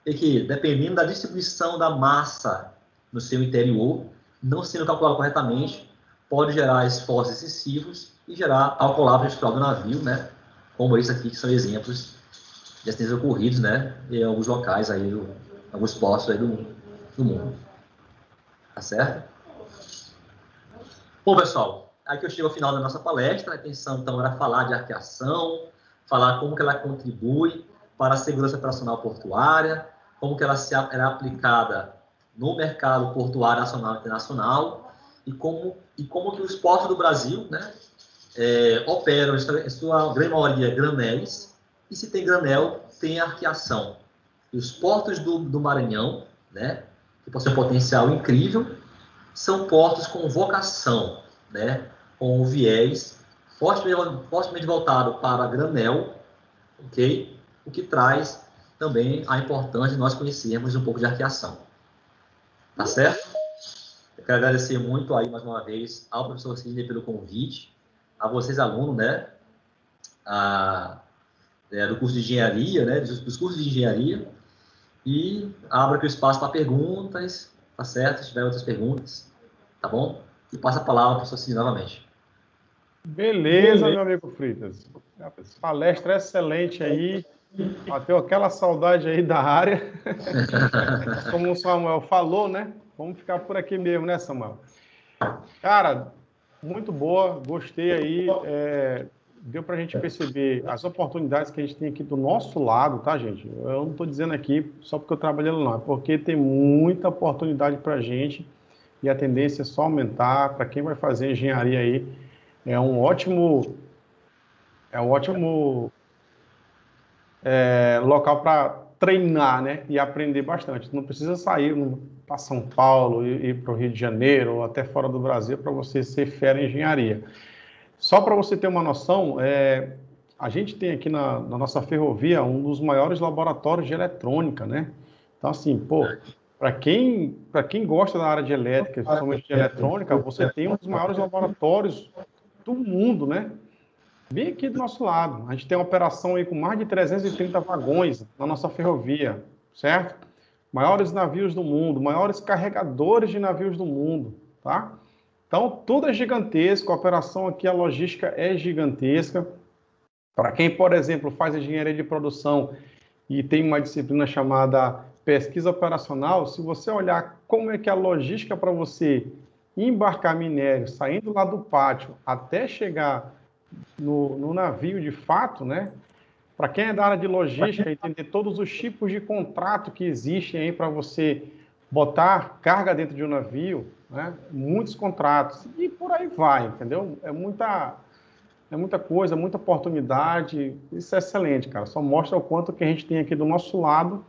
e que, dependendo da distribuição da massa no seu interior, não sendo calculado corretamente, pode gerar esforços excessivos e gerar ao colapso estrutural do navio, né? Como esse aqui, que são exemplos de acidentes ocorridos, né? Em alguns locais aí, alguns postos aí do mundo. Tá certo? Bom, pessoal, aqui eu chego ao final da nossa palestra. A intenção, então, era falar de arqueação, falar como que ela contribui para a segurança operacional portuária, como que ela é aplicada no mercado portuário nacional e internacional, e como que os portos do Brasil, né, operam, em sua grande maioria, granéis, e se tem granel, tem arqueação. E os portos do Maranhão, né, que possuem um potencial incrível, são portos com vocação, né, com viés fortemente voltado para granel, ok? O que traz também a importância de nós conhecermos um pouco de arqueação. Tá certo? Eu quero agradecer muito aí, mais uma vez, ao professor Sidney pelo convite, a vocês, alunos, né, do curso de engenharia, né, dos cursos de engenharia, e abro aqui o espaço para perguntas, tá certo? Se tiver outras perguntas, tá bom? E passo a palavra para o professor Sidney novamente. Beleza, meu amigo Freitas. Palestra excelente aí. Bateu aquela saudade aí da área. Como o Samuel falou, né? Vamos ficar por aqui mesmo, né, Samuel? Cara, muito boa. Gostei aí. Deu para a gente perceber as oportunidades que a gente tem aqui do nosso lado, tá, gente? Eu não estou dizendo aqui só porque eu trabalhando lá, porque tem muita oportunidade para a gente e a tendência é só aumentar. Para quem vai fazer engenharia aí, é um ótimo local para treinar, né? E aprender bastante. Não precisa sair para São Paulo, ir para o Rio de Janeiro, ou até fora do Brasil, para você ser fera em engenharia. Só para você ter uma noção, a gente tem aqui na nossa ferrovia um dos maiores laboratórios de eletrônica, né? Então, assim, pô, para quem gosta da área de elétrica, principalmente de eletrônica, você tem um dos maiores laboratórios do mundo, né? Bem aqui do nosso lado. A gente tem uma operação aí com mais de 330 vagões na nossa ferrovia, certo? Maiores navios do mundo, maiores carregadores de navios do mundo, tá? Então, tudo é gigantesco, a operação aqui, a logística é gigantesca. Para quem, por exemplo, faz engenharia de produção e tem uma disciplina chamada pesquisa operacional, se você olhar como é que é a logística para você embarcar minério, saindo lá do pátio até chegar no navio de fato, né? Para quem é da área de logística, entender todos os tipos de contrato que existem aí para você botar carga dentro de um navio, né? Muitos contratos, e por aí vai, entendeu? É muita coisa, muita oportunidade, isso é excelente, cara, só mostra o quanto que a gente tem aqui do nosso lado,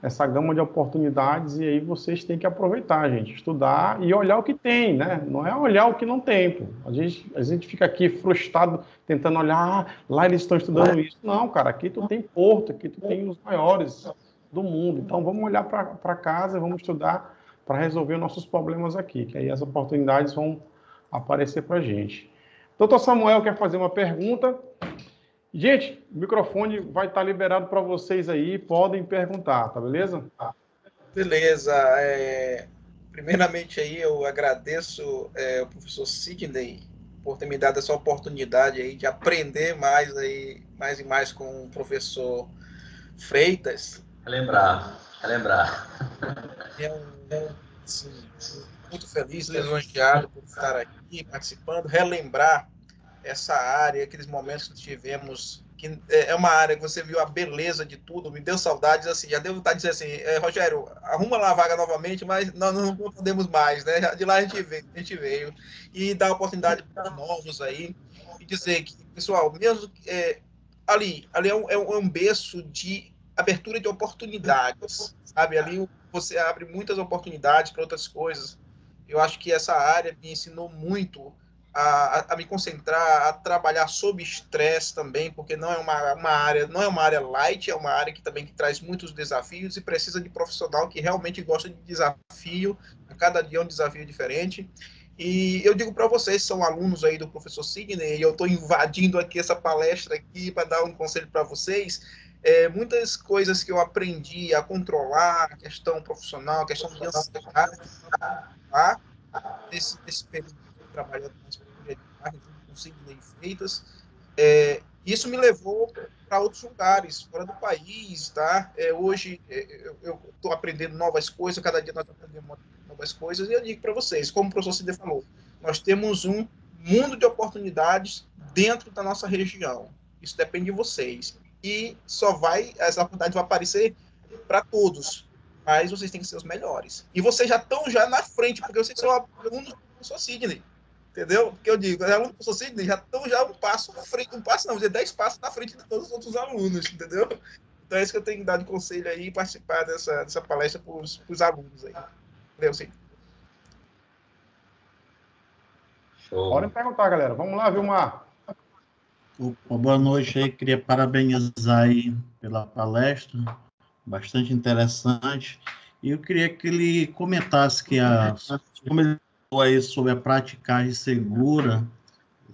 essa gama de oportunidades, e aí vocês têm que aproveitar, gente, estudar e olhar o que tem, né? Não é olhar o que não tem, pô. A gente fica aqui frustrado, tentando olhar, lá eles estão estudando isso. Não, cara, aqui tu tem Porto, aqui tu tem os maiores do mundo. Então, vamos olhar para casa, vamos estudar para resolver nossos problemas aqui, que aí as oportunidades vão aparecer para a gente. Doutor Samuel quer fazer uma pergunta. Gente, o microfone vai estar liberado para vocês aí, podem perguntar, tá beleza? Beleza. Primeiramente aí eu agradeço ao professor Sidney por ter me dado essa oportunidade aí de aprender mais e mais com o professor Freitas. Relembrar. Assim, muito feliz, lisonjeado por estar aqui participando, relembrar essa área, aqueles momentos que tivemos, que é uma área que você viu a beleza de tudo, me deu saudades, assim, já devo estar dizendo assim, Rogério, arruma lá a vaga novamente, mas nós não podemos mais, né? De lá a gente veio e dar oportunidade para novos aí, e dizer que, pessoal, mesmo ali é um berço de abertura de oportunidades, sabe? Ali você abre muitas oportunidades para outras coisas. Eu acho que essa área me ensinou muito a me concentrar, a trabalhar sob estresse também, porque não é uma área light, é uma área que também traz muitos desafios e precisa de profissional que realmente gosta de desafio, a cada dia é um desafio diferente. E eu digo para vocês, são alunos aí do professor Sidney, e eu estou invadindo aqui essa palestra aqui para dar um conselho para vocês. Muitas coisas que eu aprendi a controlar, a questão profissional, a questão de ansiedade, tá? Nesse período que eu trabalhando na experiência de marketing com Sidney Freitas, isso me levou para outros lugares, fora do país, tá? Hoje eu estou aprendendo novas coisas, cada dia nós aprendemos novas coisas, e eu digo para vocês, como o professor Sidney falou, nós temos um mundo de oportunidades dentro da nossa região. Isso depende de vocês. E essa oportunidade vai aparecer para todos, mas vocês têm que ser os melhores. E vocês já estão na frente, porque vocês são alunos do professor Sidney. Entendeu? Porque eu digo, os alunos do professor Sidney já estão um passo à frente, 10 passos na frente de todos os outros alunos, entendeu? Então é isso que eu tenho que dar de conselho aí e participar dessa palestra para os alunos aí. Entendeu, Sidney? Show. Podem perguntar, galera. Vamos lá, Vilmar. Boa noite aí, queria parabenizar aí pela palestra, bastante interessante. E eu queria que ele comentasse como ele falou aí sobre a praticagem segura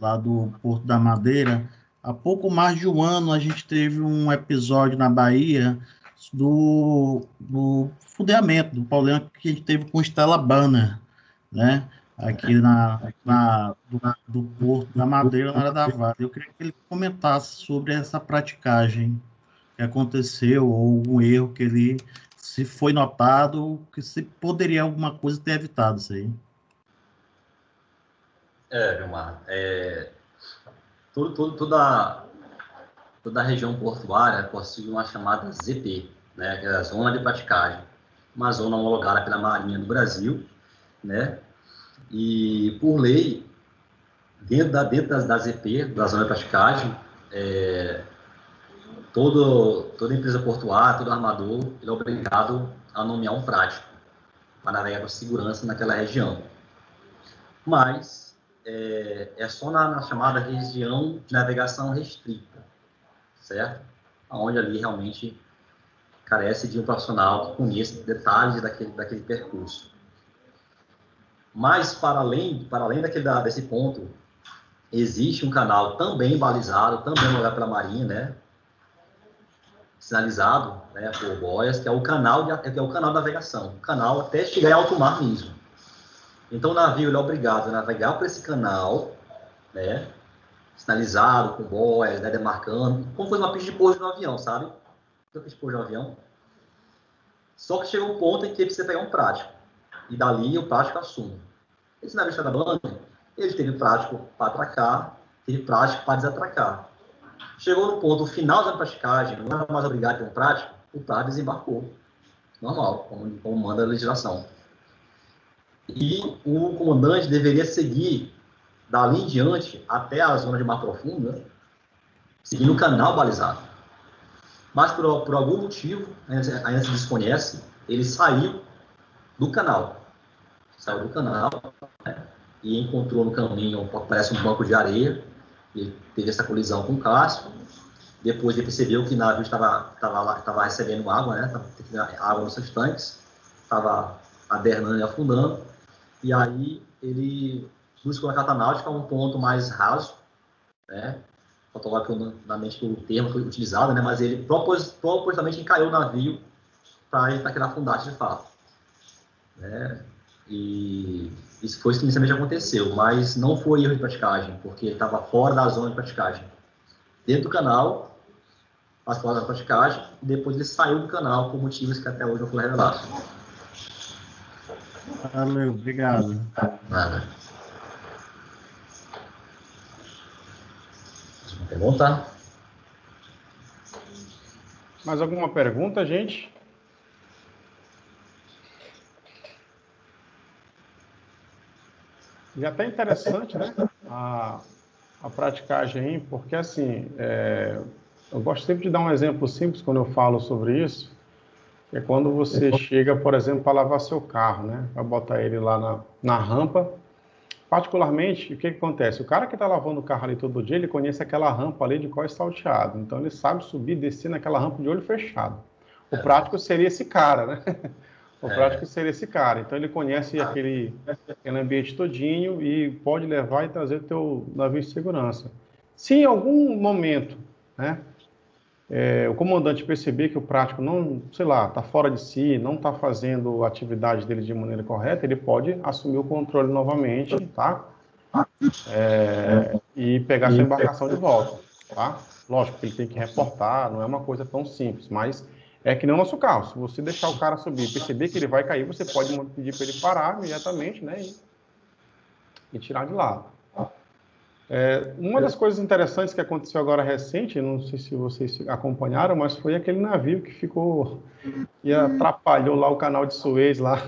lá do Porto da Madeira. Há pouco mais de um ano a gente teve um episódio na Bahia do fundeamento, do problema que a gente teve com o Stella Banner, né? Aqui do Porto da Madeira, na área da Vale. Eu queria que ele comentasse sobre essa praticagem que aconteceu, ou algum erro que ele, se foi notado, que se poderia alguma coisa ter evitado isso aí. Vilmar, toda a região portuária possui uma chamada ZP, né, que é a Zona de Praticagem, uma zona homologada pela Marinha do Brasil, né, E, por lei, dentro da ZP, da zona de praticagem, toda empresa portuária, todo armador, ele é obrigado a nomear um prático para navegar com segurança naquela região. Mas é só na chamada região de navegação restrita, certo? Onde ali realmente carece de um profissional que conheça detalhes daquele percurso. Mas, para além desse ponto, existe um canal também balizado, também olhado pela Marinha, né? Sinalizado, né, por boias, que é o canal de navegação. O canal até chegar em alto mar mesmo. Então, o navio ele é obrigado a navegar por esse canal, né? Sinalizado, com boias, né, demarcando, como fosse uma pista de pouso de um avião, sabe? Uma pista de pouso de um avião. Só que chega um ponto em que precisa pegar um prático. E dali o prático assume. Esse navio está trabalhando, ele teve prático para atracar, teve prático para desatracar. Chegou no ponto final da praticagem, não era mais obrigado a ter um prático, o prático desembarcou. Normal, como manda a legislação. E o comandante deveria seguir dali em diante até a zona de mar profunda, seguindo o canal balizado. Mas por algum motivo, ainda se desconhece, ele saiu do canal. Saiu do canal, né, e encontrou no caminho, parece um banco de areia. Ele teve essa colisão com o casco. Depois ele percebeu que o navio estava recebendo água, né? Água nos seus tanques, estava adernando e afundando. E aí ele buscou na Carta Náutica um ponto mais raso, né? Fotográfico o termo foi utilizado, né? Mas ele propositalmente encaiou o navio para evitar que ele afundasse de fato, né? E isso foi o que inicialmente aconteceu, mas não foi erro de praticagem, porque ele estava fora da zona de praticagem. Dentro do canal, as fora da praticagem, e depois ele saiu do canal por motivos que até hoje não foram revelados. Valeu, obrigado. Nada. Pergunta? Mais alguma pergunta, gente? E até interessante, né? A praticagem, porque assim, eu gosto sempre de dar um exemplo simples quando eu falo sobre isso, que é quando você chega, por exemplo, para lavar seu carro, né? Para botar ele lá na rampa. Particularmente, o que acontece? O cara que está lavando o carro ali todo dia, ele conhece aquela rampa ali de cós salteado. Então, ele sabe subir e descer naquela rampa de olho fechado. O prático seria esse cara, né? O prático seria esse cara. Então, ele conhece aquele ambiente todinho e pode levar e trazer o teu navio de segurança. Se em algum momento, né, o comandante perceber que o prático não, sei lá, está fora de si, não está fazendo a atividade dele de maneira correta, ele pode assumir o controle novamente, tá? E pegar sua embarcação de volta, tá? Lógico que ele tem que reportar, não é uma coisa tão simples, mas é que nem o nosso carro. Se você deixar o cara subir e perceber que ele vai cair, você pode pedir para ele parar imediatamente, né? E tirar de lá. Uma das coisas interessantes que aconteceu agora recente, não sei se vocês acompanharam, mas foi aquele navio que ficou e atrapalhou lá o canal de Suez lá,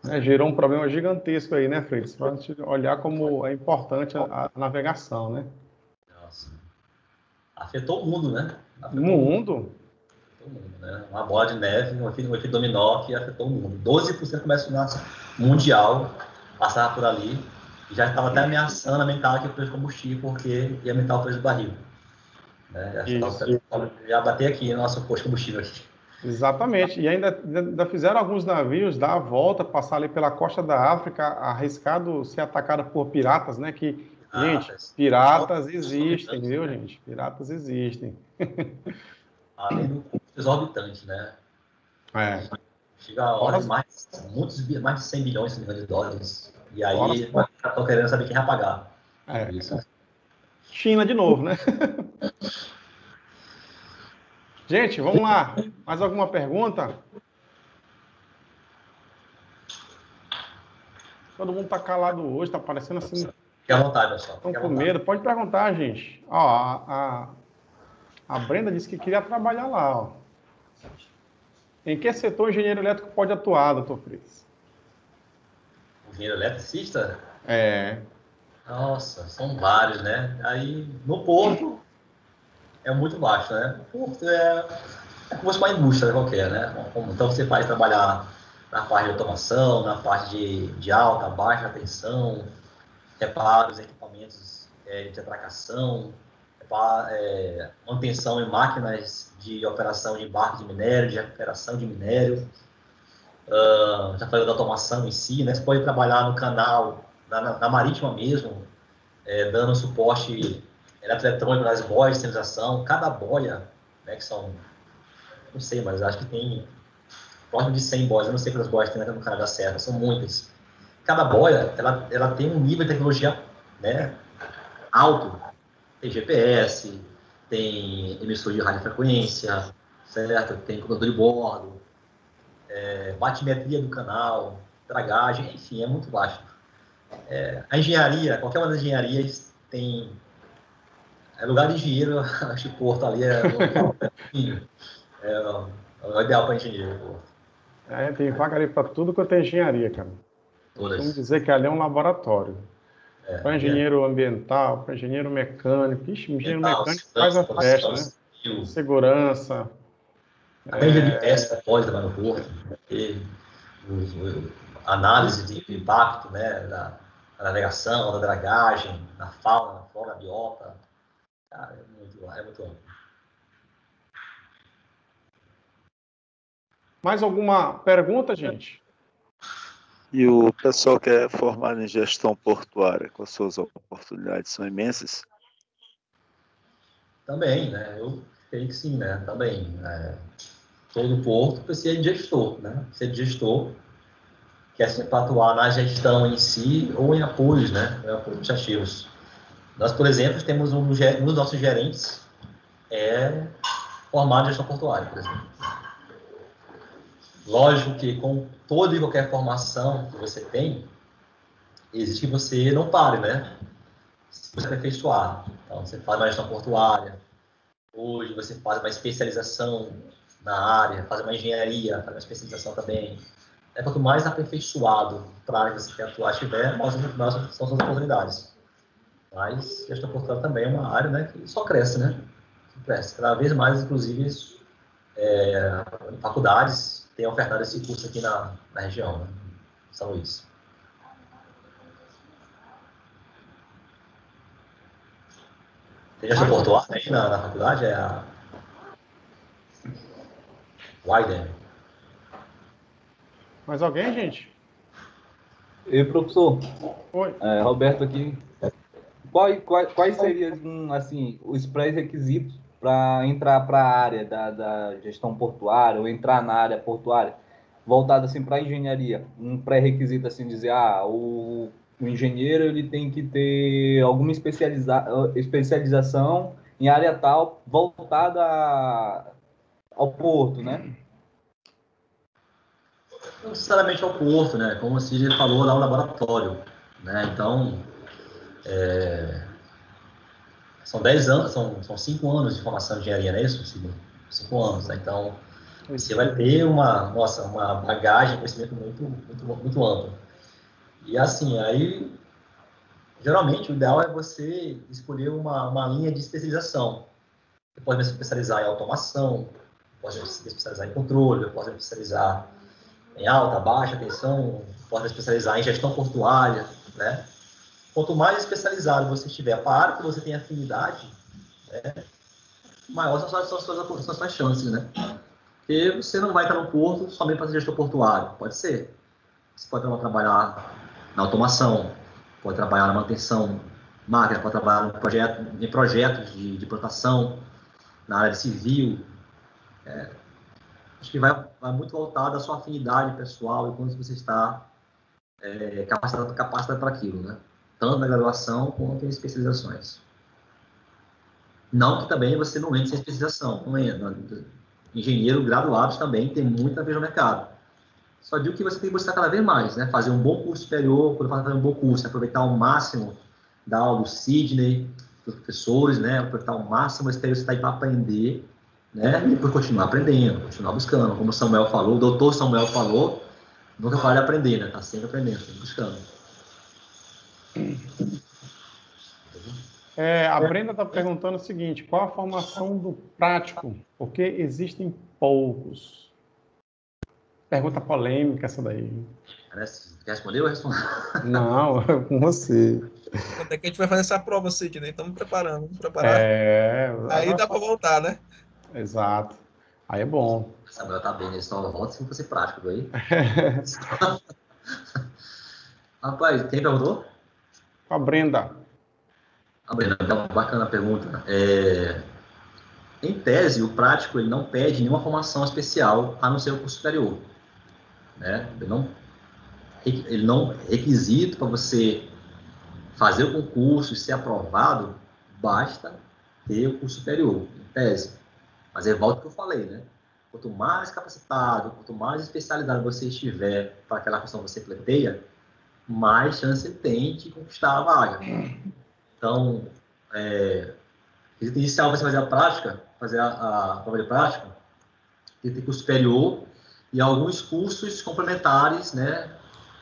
né, gerou um problema gigantesco aí, né, Freitas? Para a gente olhar como é importante a navegação, né? Nossa. Afetou o mundo, né? O mundo? Afetou o mundo, né? Uma bola de neve, um efeito dominó que afetou o mundo. 12% do comércio mundial passava por ali. Já estava até ameaçando aumentar aqui o preço de combustível, porque ia aumentar o preço do barril. Né? Já bater aqui no nosso posto de combustível aqui. Exatamente. E ainda fizeram alguns navios dar a volta, passar ali pela costa da África, arriscado ser atacado por piratas, né? Que, gente, piratas existem, viu, gente? Piratas existem. Além do custo exorbitante, né? Chega a hora de mais de 100 bilhões de dólares. E aí, estou querendo saber quem vai pagar. Isso. China de novo, né? Gente, vamos lá. Mais alguma pergunta? Todo mundo está calado hoje, está parecendo assim. Fique à vontade, pessoal. Estão com medo. Pode perguntar, gente. Ó, a Brenda disse que queria trabalhar lá. Ó. Em que setor o engenheiro elétrico pode atuar, doutor Fritz? Engenheiro eletricista? É. Nossa, são vários, né? Aí, no Porto, é muito baixo, né? O Porto é como se fosse uma indústria qualquer, né? Então, você vai trabalhar na parte de automação, na parte de alta, baixa tensão, reparos, equipamentos de atracação, manutenção em máquinas de operação de embarque de minério, de recuperação de minério. Já falei da automação em si, né? Você pode trabalhar no canal, na marítima mesmo, dando suporte eletroeletrônico nas boias de sinalização. Cada boia, né, que são, não sei, mas acho que tem próximo de 100 boias, eu não sei quantas boias tem no canal da Serra, são muitas. Cada boia, ela tem um nível de tecnologia, né, alto. Tem GPS, tem emissor de radiofrequência, certo? Tem computador de bordo, batimetria do canal, dragagem, enfim, é muito vasto. A engenharia, qualquer uma das engenharias tem... lugar de engenheiro, acho que Porto ali é o ideal para engenheiro. Porto. Tem vaga ali para tudo quanto é engenharia, cara. Vamos dizer que ali é um laboratório. Para engenheiro ambiental, para engenheiro mecânico. Ixi, engenheiro mecânico faz a festa, né? Segurança. Até engenharia de pesca pode trabalhar no Porto. Análise de impacto, né? Da navegação, da dragagem, da fauna, da flora, da biota. Cara, é muito amplo. Mais alguma pergunta, gente? E o pessoal que é formado em gestão portuária, com as suas oportunidades são imensas? Também, né? Eu creio que sim, né? Também. Todo porto precisa de gestor, né? Precisa de gestor, que é para atuar na gestão em si ou em apoios, né? Em apoios administrativos. Nós, por exemplo, temos um dos nossos gerentes formado em gestão portuária, por exemplo. Lógico que com toda e qualquer formação que você tem, existe que você não pare, né? Você aperfeiçoar. Então, você faz uma gestão portuária. Hoje, você faz uma especialização na área, faz uma engenharia, faz uma especialização também. Quanto mais aperfeiçoado para a área que você quer atuar estiver, mais são as oportunidades. Mas gestão portuária também é uma área, né, que só cresce, né? Cresce. Cada vez mais, inclusive, faculdades têm ofertado esse curso aqui na região, né? São Luís. Tem gestão portuária aí na faculdade? É a Widen. Mais alguém, gente? E professor? Oi. Roberto aqui. Quais seriam, assim, os pré-requisitos para entrar para a área da gestão portuária ou entrar na área portuária, voltado assim para a engenharia? Um pré-requisito assim, dizer, o engenheiro ele tem que ter alguma especialização em área tal voltada ao porto, né? Não necessariamente ao porto, né? Como o Cid falou, lá o laboratório, né? Então, são 10 anos, são 5 anos de formação de engenharia, não é isso, Cid? 5 anos, né? Então, você vai ter uma bagagem, conhecimento muito amplo. E assim, aí, geralmente, o ideal é você escolher uma linha de especialização. Você pode se especializar em automação, pode se especializar em controle, pode se especializar em alta, baixa tensão, pode se especializar em gestão portuária, né? Quanto mais especializado você estiver para a área que você tem afinidade, maiores são as suas chances, né? Porque você não vai estar no porto somente para ser gestor portuário, pode ser. Você pode trabalhar na automação, pode trabalhar na manutenção máquina, pode trabalhar em projetos de plantação, na área civil. Acho que vai muito voltado à sua afinidade pessoal e quando você está capacitado para aquilo, né? Tanto na graduação quanto em especializações. Não que também você não entre sem especialização, não entra. Engenheiro graduados também tem muito a ver no mercado. Só digo que você tem que buscar cada vez mais, né? Fazer um bom curso superior, quando fazer um bom curso, aproveitar ao máximo da aula do Sidney, dos professores, né? Aproveitar ao máximo a experiência que você está aí para aprender, né? E depois continuar aprendendo, continuar buscando. Como o Samuel falou, o doutor Samuel falou, Nunca para de aprender, né? Tá sempre aprendendo, sempre buscando. A Brenda está perguntando o seguinte: qual a formação do prático? Porque existem poucos. Pergunta polêmica essa daí. Parece, quer responder ou responder? Não, é com você. Até que a gente vai fazer essa prova, Sidney. Estamos preparando, vamos preparar. Aí dá para voltar, né? Exato. Aí é bom. Samuel tá bem, eles só volta se fosse prático aí. Rapaz, quem perguntou? A Brenda. A Brenda, bacana a pergunta. Em tese, o prático ele não pede nenhuma formação especial a não ser o curso superior. Né? Ele não requisito para você fazer o concurso e ser aprovado, basta ter o curso superior, em tese. Mas é volta que eu falei, né? Quanto mais capacitado, quanto mais especialidade você estiver para aquela questão que você pleiteia, mais chance você tem de conquistar a vaga. Então, requisito inicial você fazer a prática, fazer a prova de prática, tem curso superior e alguns cursos complementares, né,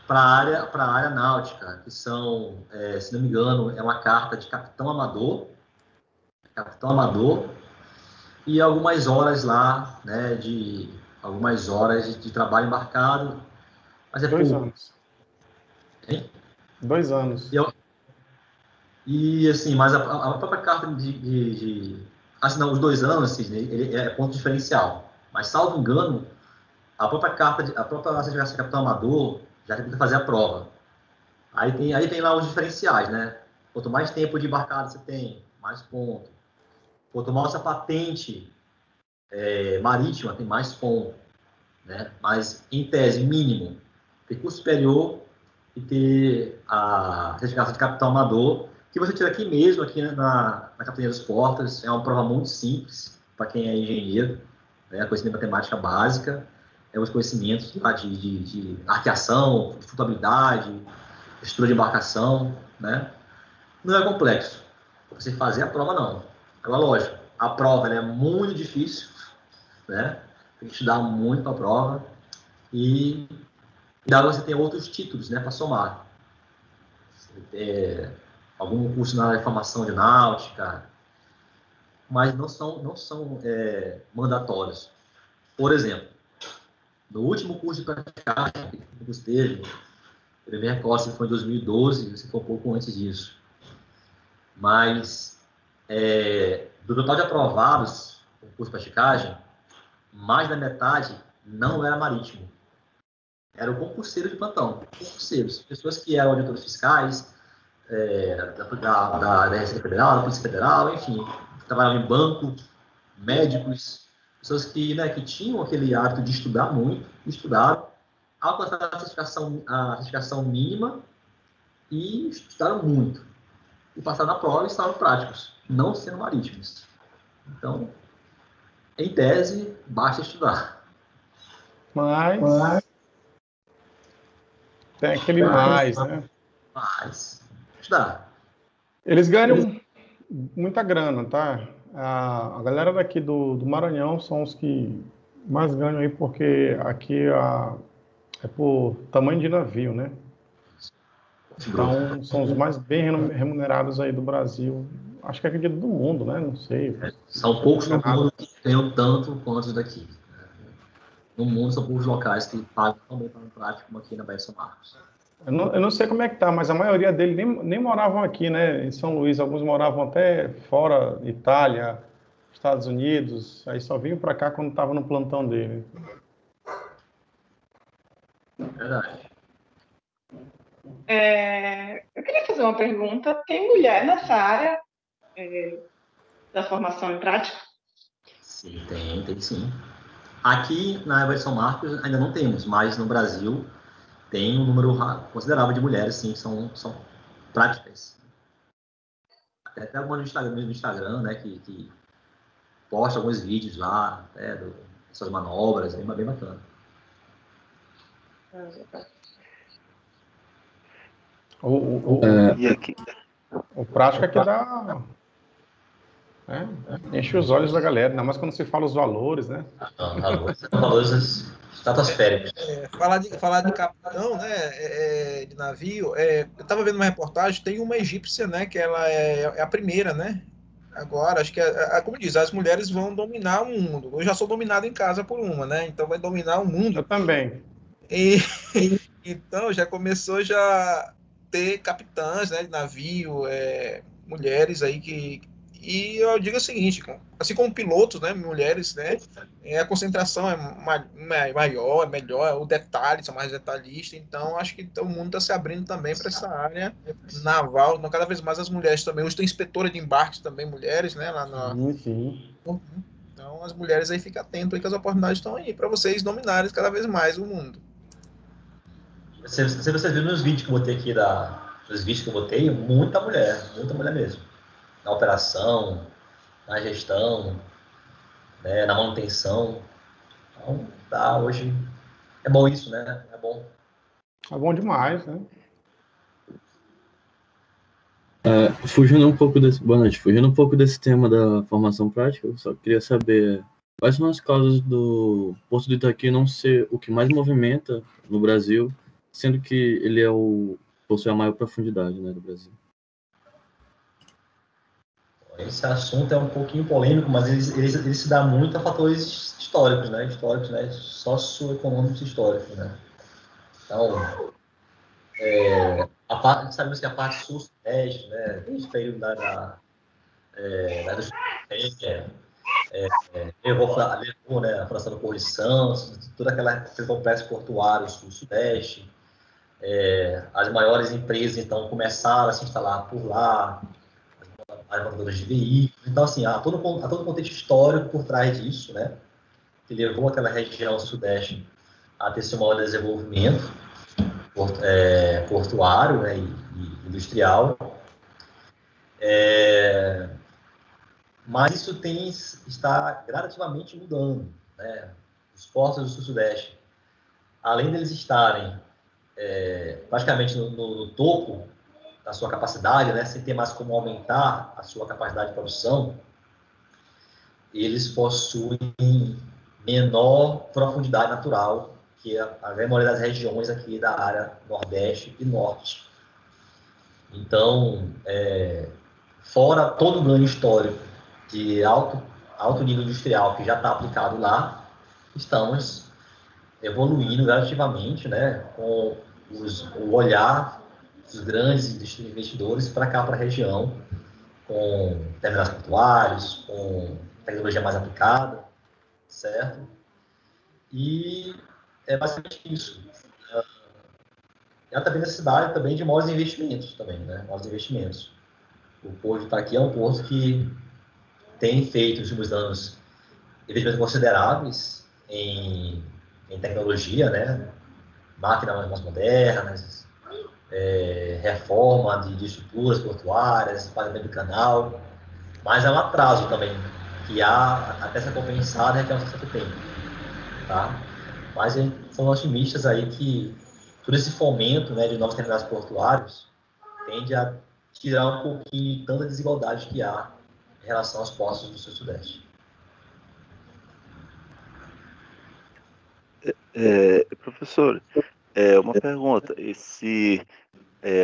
para a área náutica, que são, se não me engano, é uma carta de capitão amador, e algumas horas lá, né, algumas horas de trabalho embarcado, mas é 2 pouco. anos. Hein? 2 anos. E assim, mas a própria carta assim, não, os 2 anos, assim, ele é ponto diferencial. Mas, salvo engano, a própria certificação de capitão amador já tem que fazer a prova. Aí tem lá os diferenciais, né? Quanto mais tempo de embarcado você tem, mais ponto. Quanto mais a patente marítima, tem mais ponto. Né? Mas, em tese, mínimo, ter curso superior e ter a certificação de capitão amador, que você tira aqui mesmo, aqui na Capitania dos Portos. É uma prova muito simples para quem é engenheiro, né? Conhecimento de matemática básica, os conhecimentos lá de arqueação, de flutuabilidade, estrutura de embarcação, né? Não é complexo. Você fazer a prova, não. Agora, lógico, a prova é muito difícil, né? Tem que estudar muito para a prova e daí você tem outros títulos, né, para somar. Algum curso na formação de náutica, mas não são mandatórios. Por exemplo, no último curso de praticagem que o curso teve, eu me recordo se foi em 2012, se foi um pouco antes disso. Mas, do total de aprovados no curso de praticagem, mais da metade não era marítimo. Era o concurseiro de plantão. Concurseiros, pessoas que eram auditores fiscais, da Receita Federal, da Polícia Federal, enfim, trabalhavam em banco, médicos, pessoas que tinham aquele hábito de estudar muito, estudaram, alcançaram a certificação mínima e estudaram muito. E passaram na prova e estavam práticos, não sendo marítimos. Então, em tese, basta estudar. Mas tem aquele mais, né? Mas, estudar. Eles ganham muita grana, tá? A galera daqui do Maranhão são os que mais ganham aí, porque aqui é por tamanho de navio, né? Então, são os mais bem remunerados aí do Brasil. Acho que acredito do mundo, né? Não sei. São poucos no mundo que ganham tanto quanto os daqui. No mundo, são poucos locais que pagam também para um prático, como aqui na Baía de São Marcos. Eu não sei como é que tá, mas a maioria deles nem moravam aqui, né? Em São Luís. Alguns moravam até fora, Itália, Estados Unidos. Aí só vinham para cá quando estava no plantão dele. Verdade. Eu queria fazer uma pergunta. Tem mulher nessa área da formação em prática? Sim, tem sim. Aqui na Baía de São Marcos ainda não temos, mas no Brasil tem um número considerável de mulheres, sim, que são práticas. Até algumas no Instagram, né, que posta alguns vídeos lá, dessas manobras, bem bacana. E aqui? O prático é que dá... enche os olhos da galera, ainda mais quando se fala os valores, né? Valores estratosféricos. Falar de capitão, né, de navio, eu estava vendo uma reportagem, tem uma egípcia, né, que ela é a primeira, né? Agora, acho que, como diz, as mulheres vão dominar o mundo. Eu já sou dominado em casa por uma, né? Então vai dominar o mundo. Eu também. E então já começou já ter capitãs, né, de navio, mulheres aí que... E eu digo o seguinte, assim como pilotos, né, mulheres, né, a concentração é maior, é melhor, os detalhes são mais detalhistas, então acho que o mundo está se abrindo também para essa área naval, então, cada vez mais as mulheres também, hoje tem inspetora de embarques também, mulheres, né, lá na... Sim. Então as mulheres aí ficam atentas aí que as oportunidades estão aí para vocês dominarem cada vez mais o mundo. Você viu nos vídeos que eu botei aqui, nos vídeos que eu botei, muita mulher mesmo. Na operação, na gestão, né, na manutenção. Então, tá, hoje é bom isso, né? É bom. É bom demais, né? Fugindo um pouco desse tema da formação prática, eu só queria saber quais são as causas do Porto do Itaqui não ser o que mais movimenta no Brasil, sendo que ele possui a maior profundidade, né, do Brasil. Esse assunto é um pouquinho polêmico, mas ele se dá muito a fatores históricos, né? Socioeconômicos históricos, né? Então, sabemos que a parte sul-sudeste, né, desde o período da levou, né, a França da Coalição, todo aquele complexo portuário sul-sudeste. As maiores empresas, então, começaram a se instalar por lá, as montadoras de veículos. Então, assim, há todo um contexto histórico por trás disso, né, que levou aquela região sudeste a ter seu maior desenvolvimento portuário, né, e industrial. Mas isso está gradativamente mudando, né? Os portos do sul-sudeste, além deles estarem praticamente no topo da sua capacidade, né, sem ter mais como aumentar a sua capacidade de produção, eles possuem menor profundidade natural que a maioria das regiões aqui da área Nordeste e Norte. Então, fora todo o ganho histórico de alto nível industrial que já está aplicado lá, estamos evoluindo gradativamente, né, com o olhar dos grandes investidores para cá, para a região, com terminais portuários, com tecnologia mais aplicada, certo? E é basicamente isso. Ela também necessidade também de maiores investimentos também, né? Maiores investimentos. O Porto está aqui é um porto que tem feito nos últimos anos investimentos consideráveis em tecnologia, né? Máquinas mais modernas, reforma de estruturas portuárias, pagamento do canal, mas é um atraso também, que há até ser compensado requer um certo tempo, tá? Mas são otimistas aí que todo esse fomento, né, de novos terminais portuários tende a tirar um pouquinho tanta desigualdade que há em relação aos portos do sul-sudeste. Professor, uma pergunta.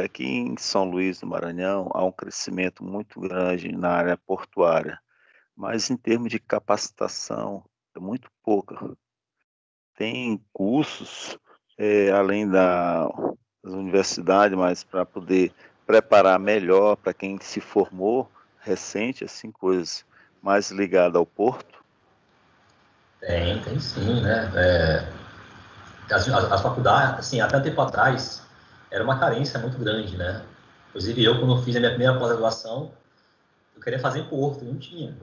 Aqui em São Luís do Maranhão há um crescimento muito grande na área portuária, mas em termos de capacitação é muito pouca. Tem cursos, além das universidades, mas para poder preparar melhor para quem se formou recente, assim, coisas mais ligadas ao porto? Tem sim, né? As faculdades, assim, até tempo atrás, era uma carência muito grande, né? Inclusive, eu, quando fiz a minha primeira pós-graduação, eu queria fazer em Porto, não tinha,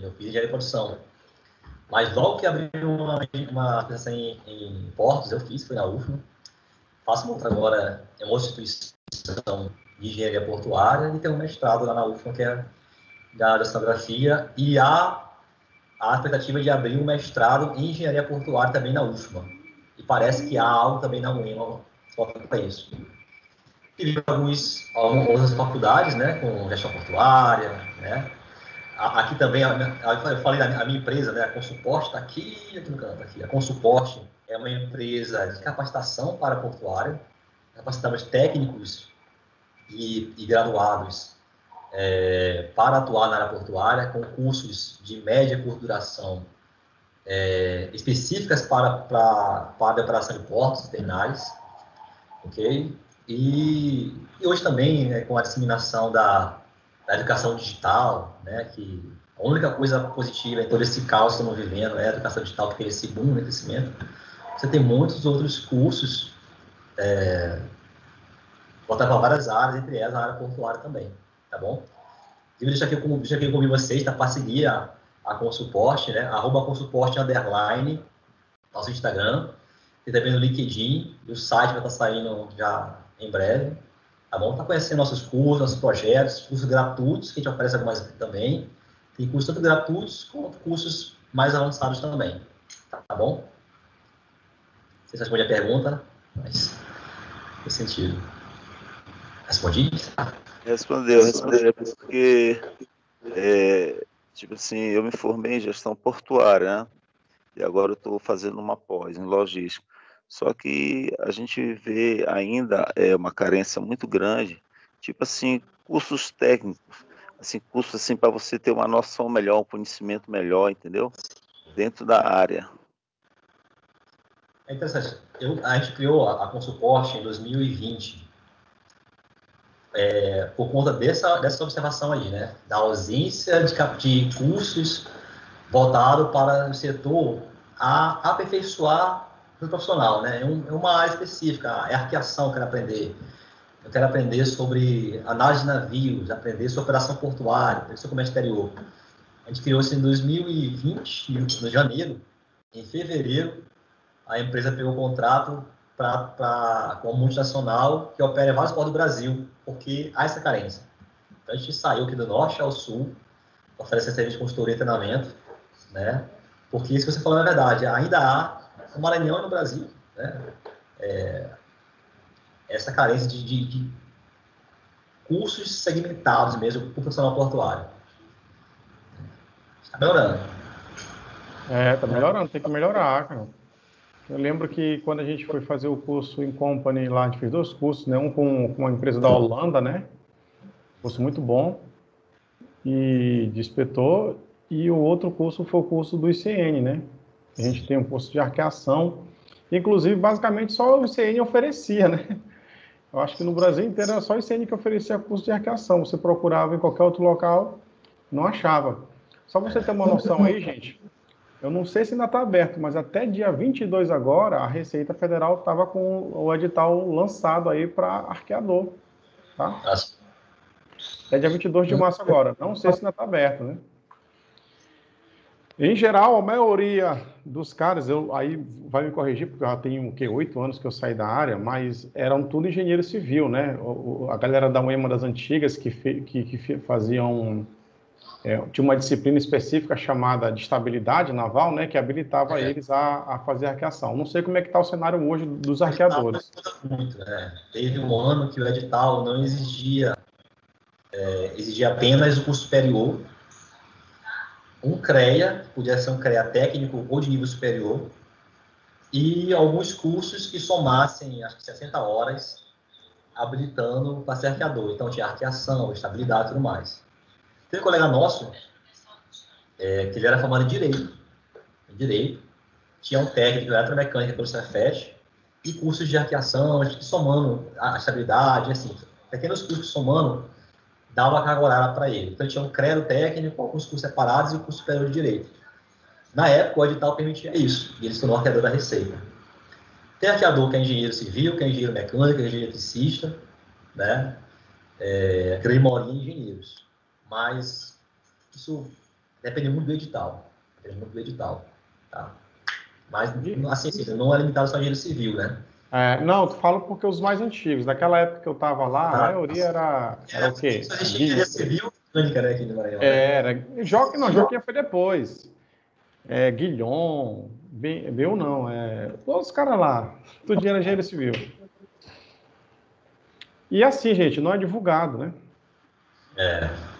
eu fiz engenharia de produção. Mas logo que abriu uma especialização em portos, eu fiz, foi na UFMA. Faço outra agora em uma instituição de engenharia portuária e tenho um mestrado lá na UFMA, que é da oceanografia, e há a expectativa de abrir um mestrado em engenharia portuária também na UFMA. E parece que há algo também na UEMA para isso. E algumas outras faculdades, né, com gestão portuária, né. Aqui também, eu falei da minha empresa, né, a Consuporte está aqui no canto, aqui. A Consuporte é uma empresa de capacitação para a portuária, capacitamos técnicos e graduados para atuar na área portuária, com cursos de média e curta duração específicas para a operação de portos e terminais, ok? E hoje também, né, com a disseminação da educação digital, né, que a única coisa positiva em todo esse caos que estamos vivendo é a educação digital, que tem esse boom de crescimento. Você tem muitos outros cursos voltados para várias áreas, entre elas a área portuária também, tá bom? Eu vou deixar aqui com vocês, tá? Parceria a Consuporte, né? @Consuporte_, nosso Instagram, e também no LinkedIn, e o site vai estar saindo já em breve, tá bom? Tá conhecendo nossos cursos, nossos projetos, cursos gratuitos, que a gente oferece algumas aqui também. Tem cursos tanto gratuitos, quanto cursos mais avançados também, tá bom? Não sei se respondi a pergunta, mas fez sentido. Respondi? Respondeu, porque, tipo assim, eu me formei em gestão portuária, né? E agora eu estou fazendo uma pós em logística. Só que a gente vê ainda uma carência muito grande, tipo assim, cursos técnicos, assim, cursos assim para você ter uma noção melhor, um conhecimento melhor, entendeu? Dentro da área. É interessante. A gente criou a Consuporte em 2020, por conta dessa observação aí, né? Da ausência de cursos voltados para o setor a aperfeiçoar o profissional, né? É uma área específica, é arqueação que eu quero aprender. Eu quero aprender sobre análise de navios, aprender sobre operação portuária, aprender sobre comércio exterior. A gente criou isso em 2020, no janeiro. Em fevereiro, a empresa pegou o contrato com uma multinacional que opera em vários portos do Brasil, porque há essa carência. Então, a gente saiu aqui do norte ao sul, oferecendo serviço de consultoria e treinamento, né? Porque isso que você falou é verdade, ainda há no Maranhão e no Brasil, né? Essa carência de cursos segmentados mesmo para o profissional portuário. Está melhorando. Tá melhorando, tem que melhorar, cara. Eu lembro que quando a gente foi fazer o curso em company lá, a gente fez 2 cursos, né? Um com uma empresa da Holanda, né? Curso muito bom, e de inspetor, e o outro curso foi o curso do ICN, né? A gente tem um curso de arqueação, inclusive, basicamente, só o ICN oferecia, né? Eu acho que no Brasil inteiro era só o ICN que oferecia curso de arqueação. Você procurava em qualquer outro local, não achava. Só você ter uma noção aí, gente, eu não sei se ainda está aberto, mas até dia 22 agora, a Receita Federal estava com o edital lançado aí para arqueador, tá? Até dia 22 de março agora. Não sei se ainda está aberto, né? Em geral, a maioria dos caras, aí vai me corrigir, porque eu já tenho, 8 anos que eu saí da área, mas eram tudo engenheiro civil, né? A galera da UEMA das antigas que faziam... tinha uma disciplina específica chamada de estabilidade naval, né? Que habilitava eles a fazer arqueação. Não sei como é que está o cenário hoje dos arqueadores. Muito, né? Teve um ano que o edital não exigia apenas o curso superior, um CREA, podia ser um CREA técnico ou de nível superior, e alguns cursos que somassem, acho que 60 horas, habilitando para ser arqueador. Então, tinha arqueação, estabilidade e tudo mais. Tem um colega nosso, que ele era formado em Direito, tinha um técnico em eletromecânica pelo Cefet, e cursos de arqueação, acho que somando a estabilidade, assim, pequenos cursos somando, dava carga horária para ele. Então, ele tinha um credo técnico, alguns cursos separados e o curso superior de Direito. Na época, o edital permitia isso, e ele se tornou arqueador da Receita. Tem arqueador que é engenheiro civil, que é engenheiro mecânico, que é engenheiro eletricista, né? A grande maioria engenheiros. Mas isso depende muito do edital. Tá? Mas, assim, não é limitado só a engenheiro civil, né? Não, tu falo porque os mais antigos, daquela época que eu estava lá, a maioria era o quê? Engenharia civil, mecânica, né, aqui no Maranhão. Joaquim foi depois. Guilhom, eu não, todos os caras lá, tudo era engenheiro civil. E assim, gente, não é divulgado, né?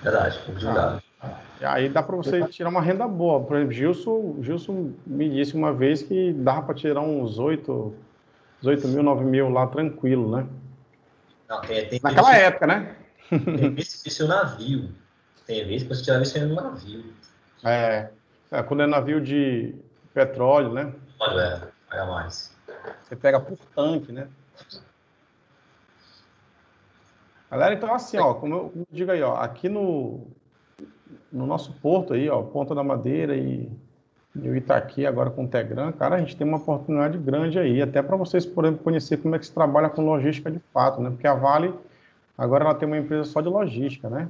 Verdade, pouco divulgado. E aí dá para você tirar uma renda boa. Por exemplo, Gilson me disse uma vez que dava para tirar uns 8 mil, 9 mil lá tranquilo, né? Não, tem Naquela época, né? Tem vezes que seu navio. Tem vezes que você tira isso no navio. Quando é navio de petróleo, né? Olha, paga mais. Você pega por tanque, né? Galera, então assim, ó, como eu digo aí, ó, aqui no nosso porto aí, ó, Ponta da Madeira e o Itaqui agora com o Tegran, cara, a gente tem uma oportunidade grande aí, até para vocês poderem conhecer como é que se trabalha com logística de fato, né? Porque a Vale agora ela tem uma empresa só de logística, né?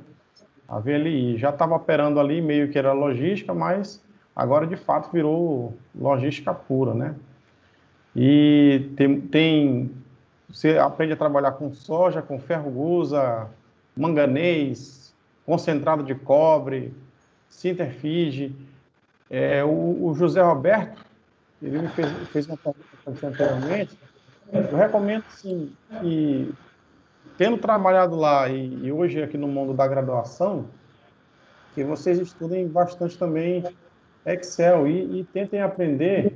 A VLI já estava operando ali meio que era logística, mas agora de fato virou logística pura, né? E você aprende a trabalhar com soja, com ferro-gusa, manganês, concentrado de cobre, sinterfige. O José Roberto, ele me fez uma pergunta anteriormente. Eu recomendo, sim, que, tendo trabalhado lá e hoje aqui no mundo da graduação, que vocês estudem bastante também Excel e tentem aprender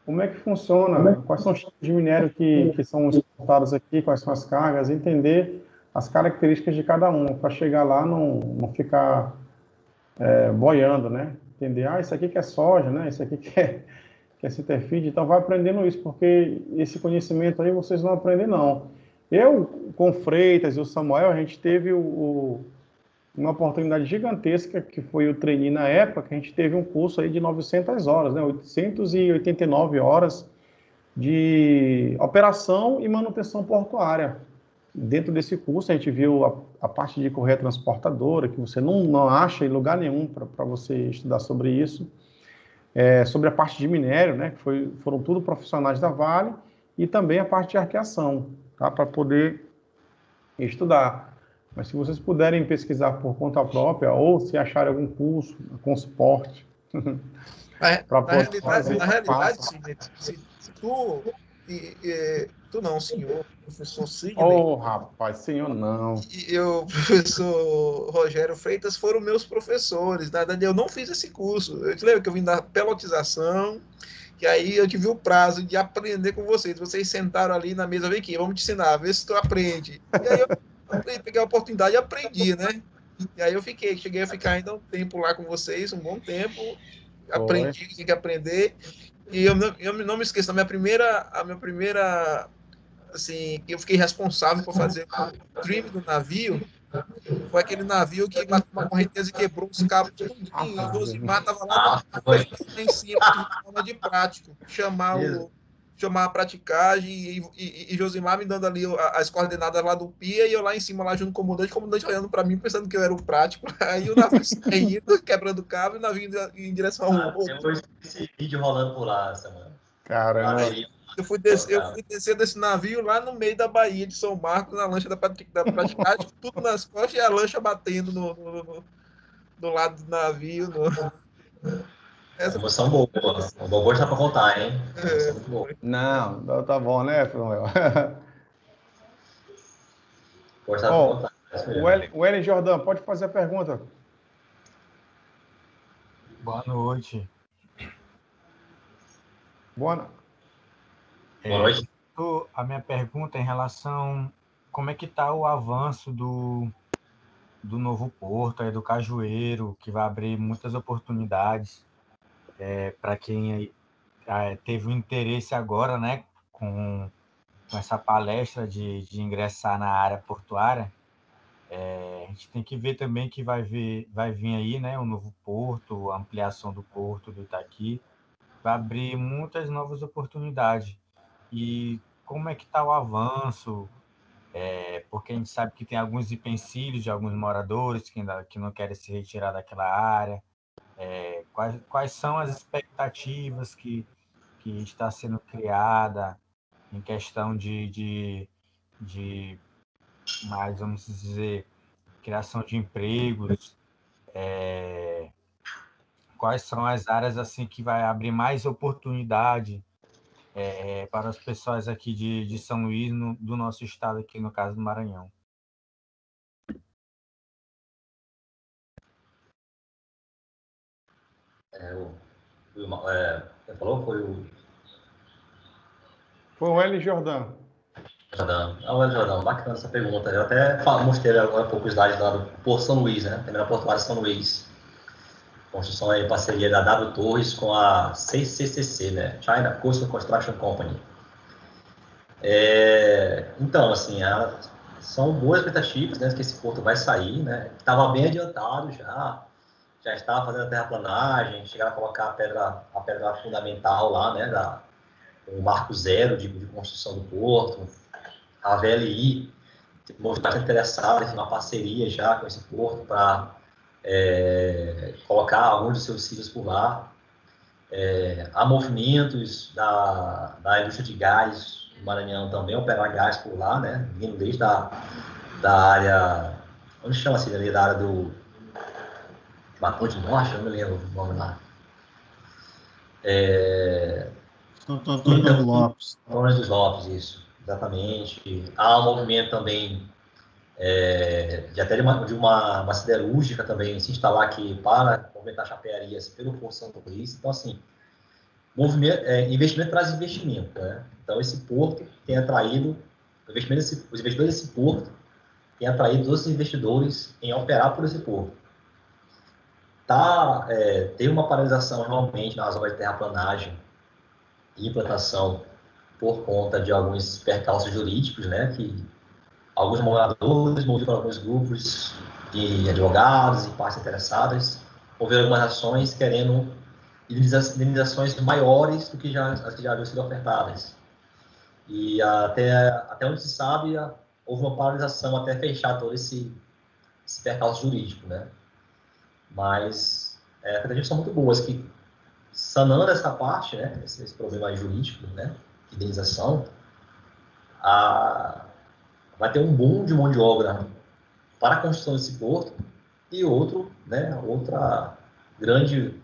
como é que funciona, quais são os tipos de minério que são exportados aqui, quais são as cargas, entender as características de cada um, para chegar lá não ficar boiando, né? Entender, isso aqui que é soja, né? Isso aqui que é Cinterfeed, então vai aprendendo isso, porque esse conhecimento aí vocês não aprendem, não. Eu, com o Freitas e o Samuel, a gente teve uma oportunidade gigantesca, que foi o trainee na época, que a gente teve um curso aí de 900 horas, né? 889 horas de operação e manutenção portuária. Dentro desse curso, a gente viu a parte de correia transportadora, que você não acha em lugar nenhum para você estudar sobre isso. Sobre a parte de minério, né, que foram tudo profissionais da Vale, e também a parte de arqueação, tá, para poder estudar. Mas se vocês puderem pesquisar por conta própria, ou se acharem algum curso com suporte, para poder fazer, na realidade, faça. se tu, tu não, senhor, professor Sidney, Oh, rapaz, senhor não. e o professor Rogério Freitas foram meus professores. Na verdade, eu não fiz esse curso. Eu te lembro que eu vim da pelotização, que aí eu tive o prazo de aprender com vocês. Vocês sentaram ali na mesa, vem aqui, vamos te ensinar, vê se tu aprende. E aí eu peguei a oportunidade e aprendi, né? E aí cheguei a ficar ainda um tempo lá com vocês, um bom tempo, aprendi o que tinha que aprender. E eu não me esqueço, a minha primeira assim, que eu fiquei responsável por fazer o trim do navio, foi aquele navio que bateu uma correnteza e quebrou os cabos tudinho. E o Josimar estava lá em cima, de forma de prático, chamar a praticagem e Josimar me dando ali as coordenadas lá do PIA e eu lá em cima, lá junto com o comandante olhando para mim, pensando que eu era o prático. Aí o navio saindo, quebrando o cabo e o navio em direção ao outro. Depois esse vídeo rolando por lá, semana. Caramba. Eu fui descer desse navio lá no meio da Baía de São Marcos, na lancha da praticagem, tudo nas costas e a lancha batendo no lado do navio. Essa emoção boa. O Bobo está para contar, hein? Muito boa. Não, tá bom, né, Samuel? O Ellen Jordan, pode fazer a pergunta. Boa noite. Boa noite. A minha pergunta é em relação como é que está o avanço do novo porto, do Cajueiro, que vai abrir muitas oportunidades para quem teve um interesse agora, né, com essa palestra de ingressar na área portuária. A gente tem que ver também que vai vir aí, né, um novo porto, a ampliação do porto do Itaqui, vai abrir muitas novas oportunidades. E como é que está o avanço? Porque a gente sabe que tem alguns empecilhos de alguns moradores que não querem se retirar daquela área. Quais são as expectativas que está sendo criada em questão de mais, vamos dizer, criação de empregos? Quais são as áreas assim que vai abrir mais oportunidade para as pessoas aqui de São Luís, do nosso estado aqui, no caso do Maranhão? Quem falou Foi o L. Jordan. Jordão. Jordão, bacana essa pergunta. Eu até mostrei agora há pouco os slides lá do Porto São Luís, né? Terminal Portuário São Luís. Construção em parceria da W Torres com a CCCC, né? China Coastal Construction Company. Então, assim, são boas expectativas, né? Que esse porto vai sair, né? Estava bem adiantado já estava fazendo a terraplanagem, chegaram a colocar a pedra fundamental lá, né? O marco zero de construção do porto. A VLI mostrou bastante interessada em uma parceria já com esse porto para colocar alguns dos seus cílios por lá. Há movimentos da indústria de gás do Maranhão também, operar gás por lá, né? Vindo desde da área, onde chama assim, ali, da área do Batom de Norte, não me lembro o nome lá. Santo Antônio dos Lopes. Antônio dos Lopes, isso, exatamente. Há um movimento também de uma siderúrgica também se instalar aqui para aumentar chapearias pelo Porto Santo Luís. Então, assim, investimento traz investimento, né? Então, esse porto tem atraído, os investidores desse porto têm atraído outros investidores em operar por esse porto. Tem uma paralisação realmente nas obras de terraplanagem e implantação por conta de alguns percalços jurídicos, né? Que alguns moradores, movidos por alguns grupos de advogados e partes interessadas, houveram algumas ações querendo indenizações maiores do que as que já haviam sido ofertadas. E até onde se sabe, houve uma paralisação até fechar todo esse percalço jurídico, né? Mas as tentativas são muito boas, que sanando essa parte, né, esse problema jurídico, né, de indenização, vai ter um boom de mão de obra para a construção desse porto e outra grande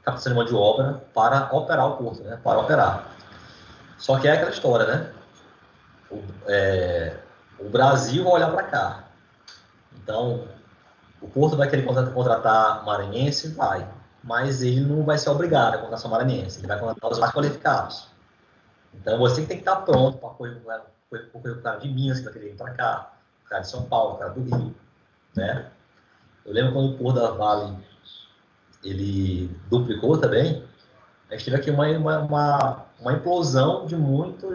captação de mão de obra para operar o porto, né? Para operar. Só que é aquela história, né? O Brasil vai olhar para cá. Então, o porto vai querer contratar maranhense? Vai. Mas ele não vai ser obrigado a contratar maranhense. Ele vai contratar os mais qualificados. Então, você tem que estar pronto para correr o cara de Minas, que vai querer ir para cá, o cara de São Paulo, o cara do Rio, né? Eu lembro quando o Porto da Vale ele duplicou também, a gente teve aqui uma implosão de muito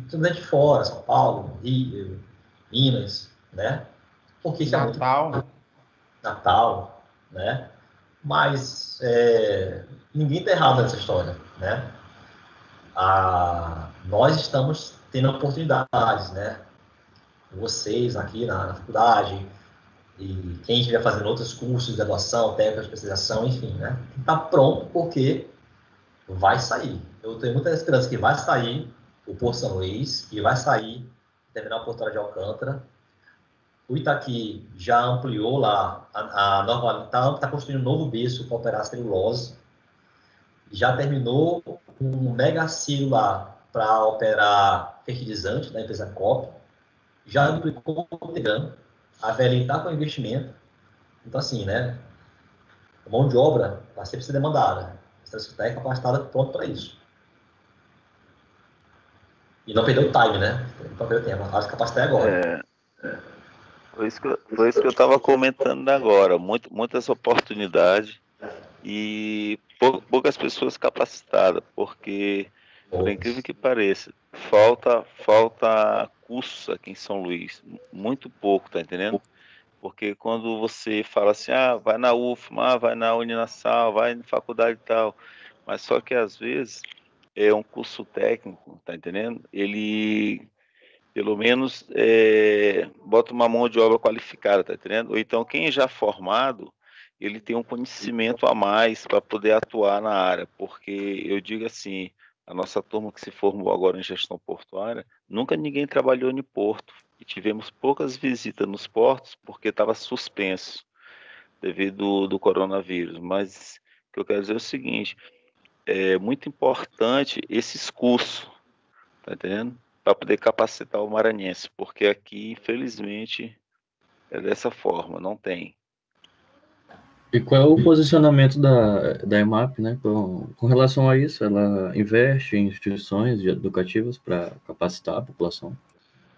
gente de fora, São Paulo, Rio, Minas, né? Porque Natal, né? Mas ninguém está errado nessa história, né? Nós estamos tendo oportunidades, né? Vocês aqui na faculdade, e quem estiver fazendo outros cursos de graduação, técnica de especialização, enfim, né? Está pronto porque vai sair. Eu tenho muita esperança que vai sair o Porto São Luís, que vai sair o Terminal Portuário de Alcântara. O Itaqui já ampliou lá, está construindo um novo berço para operar celulose. Já terminou um mega silo lá para operar fertilizante da empresa COP. Já duplicou o Tegan. A VLI está com investimento. Então, assim, né? A mão de obra vai sempre ser demandada. Você está capacitada pronto para isso. E não perder o time, né? Não perder o tempo. A capacidade agora. Foi isso que eu estava comentando agora. Muitas oportunidades e poucas pessoas capacitadas, porque, por incrível que pareça, falta curso aqui em São Luís. Muito pouco, tá entendendo? Porque quando você fala assim, vai na UFMA, vai na Uninasal, vai na faculdade e tal, mas só que às vezes é um curso técnico, tá entendendo? Ele, pelo menos, bota uma mão de obra qualificada, tá entendendo? Ou então quem é já formado, ele tem um conhecimento a mais para poder atuar na área, porque eu digo assim, a nossa turma que se formou agora em gestão portuária, nunca ninguém trabalhou em porto, e tivemos poucas visitas nos portos porque estava suspenso devido do coronavírus. Mas o que eu quero dizer é o seguinte, é muito importante esses cursos, tá entendendo? Para poder capacitar o maranhense, porque aqui, infelizmente, é dessa forma, não tem. E qual é o posicionamento da EMAP, né, com relação a isso? Ela investe em instituições educativas para capacitar a população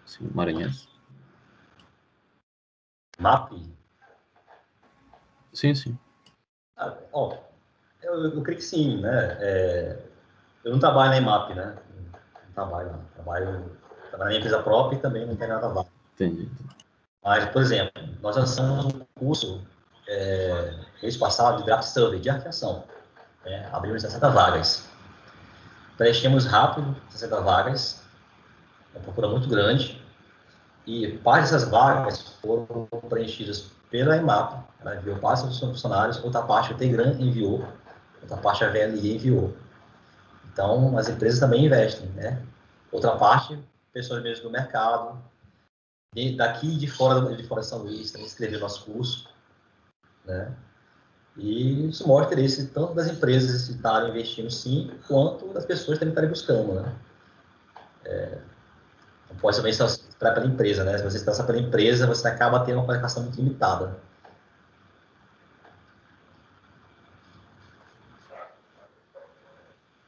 assim, maranhense? MAP? Sim, sim. Ó, eu creio que sim, né? Eu não trabalho na EMAP, né? Não trabalho lá. Trabalho na minha empresa própria e também não tenho nada lá. Entendi. Mas, por exemplo, nós lançamos um curso mês passado de Draft Survey, de arqueação. Né? Abrimos 60 vagas. Preenchemos rápido 60 vagas, uma procura muito grande, e parte dessas vagas foram preenchidas pela EMAP, ela enviou para os funcionários, outra parte o Tegran enviou, outra parte a VLI enviou. Então, as empresas também investem, né? Outra parte, pessoas mesmo do mercado, daqui de fora de São Luís, também escreveram nosso curso, né? E isso mostra interesse tanto das empresas estarem investindo sim, quanto das pessoas também estarem buscando, né? Não pode também só esperar pela empresa, né? Se você está só pela empresa, você acaba tendo uma qualificação muito limitada.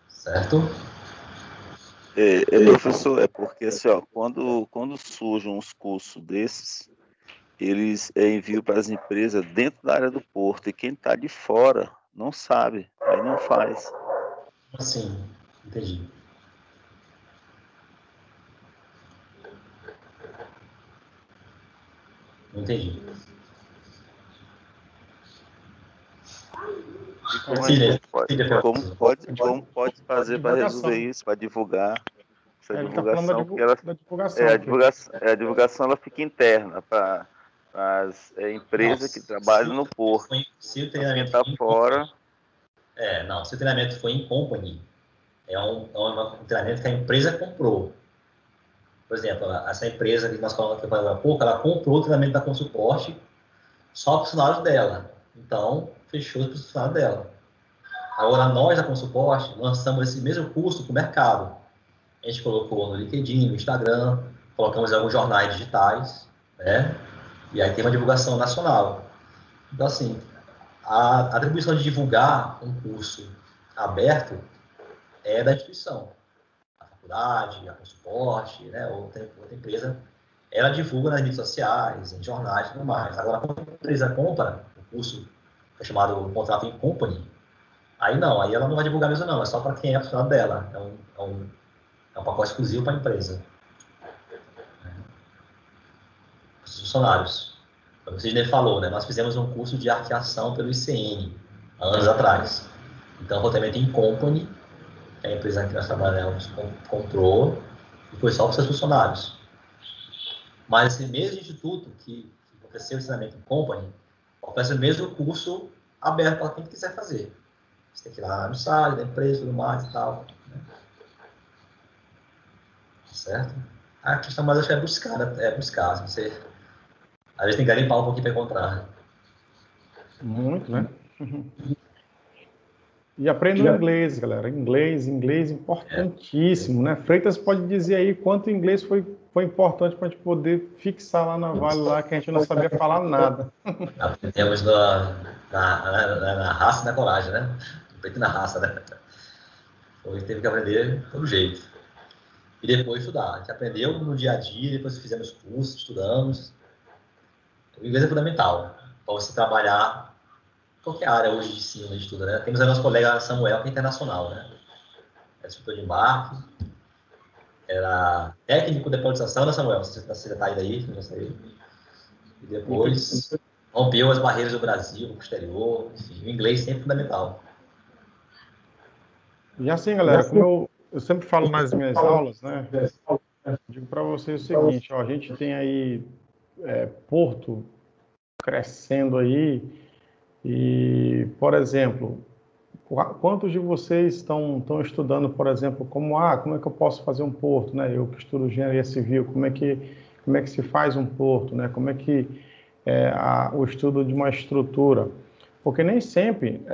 Certo? Professor, é porque assim, ó, quando surgem uns cursos desses, eles enviam para as empresas dentro da área do porto, e quem está de fora não sabe, aí não faz. Assim, entendi. Não entendi. E como a gente como pode fazer para resolver isso, para divulgar essa divulgação? Porque ela, da divulgação. a divulgação ela fica interna para as empresas que trabalham no porto. Se o Quem treinamento está fora. Não, se o treinamento foi em company, é um treinamento que a empresa comprou. Por exemplo, essa empresa que nós falamos aqui há pouco, ela comprou o treinamento da Consuporte só para os funcionários dela. Então, fechou para os funcionários dela. Agora, nós da Consuporte lançamos esse mesmo curso para o mercado. A gente colocou no LinkedIn, no Instagram, colocamos em alguns jornais digitais, né? E aí tem uma divulgação nacional. Então, assim, a atribuição de divulgar um curso aberto é da instituição. A faculdade, a Consuporte, né? Outra empresa, ela divulga nas redes sociais, em jornais e tudo mais. Agora, quando a empresa compra o curso, que é chamado contrato em company, aí não, aí ela não vai divulgar mesmo não, é só para quem é funcionário dela. É um pacote exclusivo para a empresa. Os funcionários. Como o Sidney falou, né, nós fizemos um curso de arqueação pelo ICN, há anos atrás. Então, roteamento em company, que a empresa que nós trabalhamos comprou, e foi só para os seus funcionários. Mas esse mesmo instituto que ofereceu o ensinamento em company, oferece o mesmo curso aberto para quem quiser fazer. Você tem que ir lá no site da empresa, tudo mais e tal. Né? Certo? A questão mais acho que é buscar. Se você, às vezes tem que garimpar um pouquinho para encontrar. Muito, né? E aprendam inglês, galera. Inglês importantíssimo, né? Freitas pode dizer aí quanto inglês foi importante para a gente poder fixar lá na Vale, lá, que a gente não sabia falar nada. Aprendemos na raça e na coragem, né? Peito na raça, né? Hoje teve que aprender de todo jeito. E depois estudar. A gente aprendeu no dia a dia, depois fizemos cursos, estudamos. O inglês é fundamental para você trabalhar em qualquer área hoje de ensino, de estudo, né? Temos aí nosso colega Samuel, que é internacional, né? É instrutor de embarque, era técnico de automatização, né, Samuel? Você está aí, não sei. E depois rompeu as barreiras do Brasil, do exterior, enfim, o inglês sempre fundamental. E assim, galera, como eu sempre falo nas minhas aulas, né? Digo para vocês o seguinte, ó, a gente tem aí Porto crescendo aí e, por exemplo, quantos de vocês estão estudando, por exemplo, como é que eu posso fazer um porto, né? Eu que estudo engenharia civil, como é que se faz um porto, né? Como é que o estudo de uma estrutura? Porque nem sempre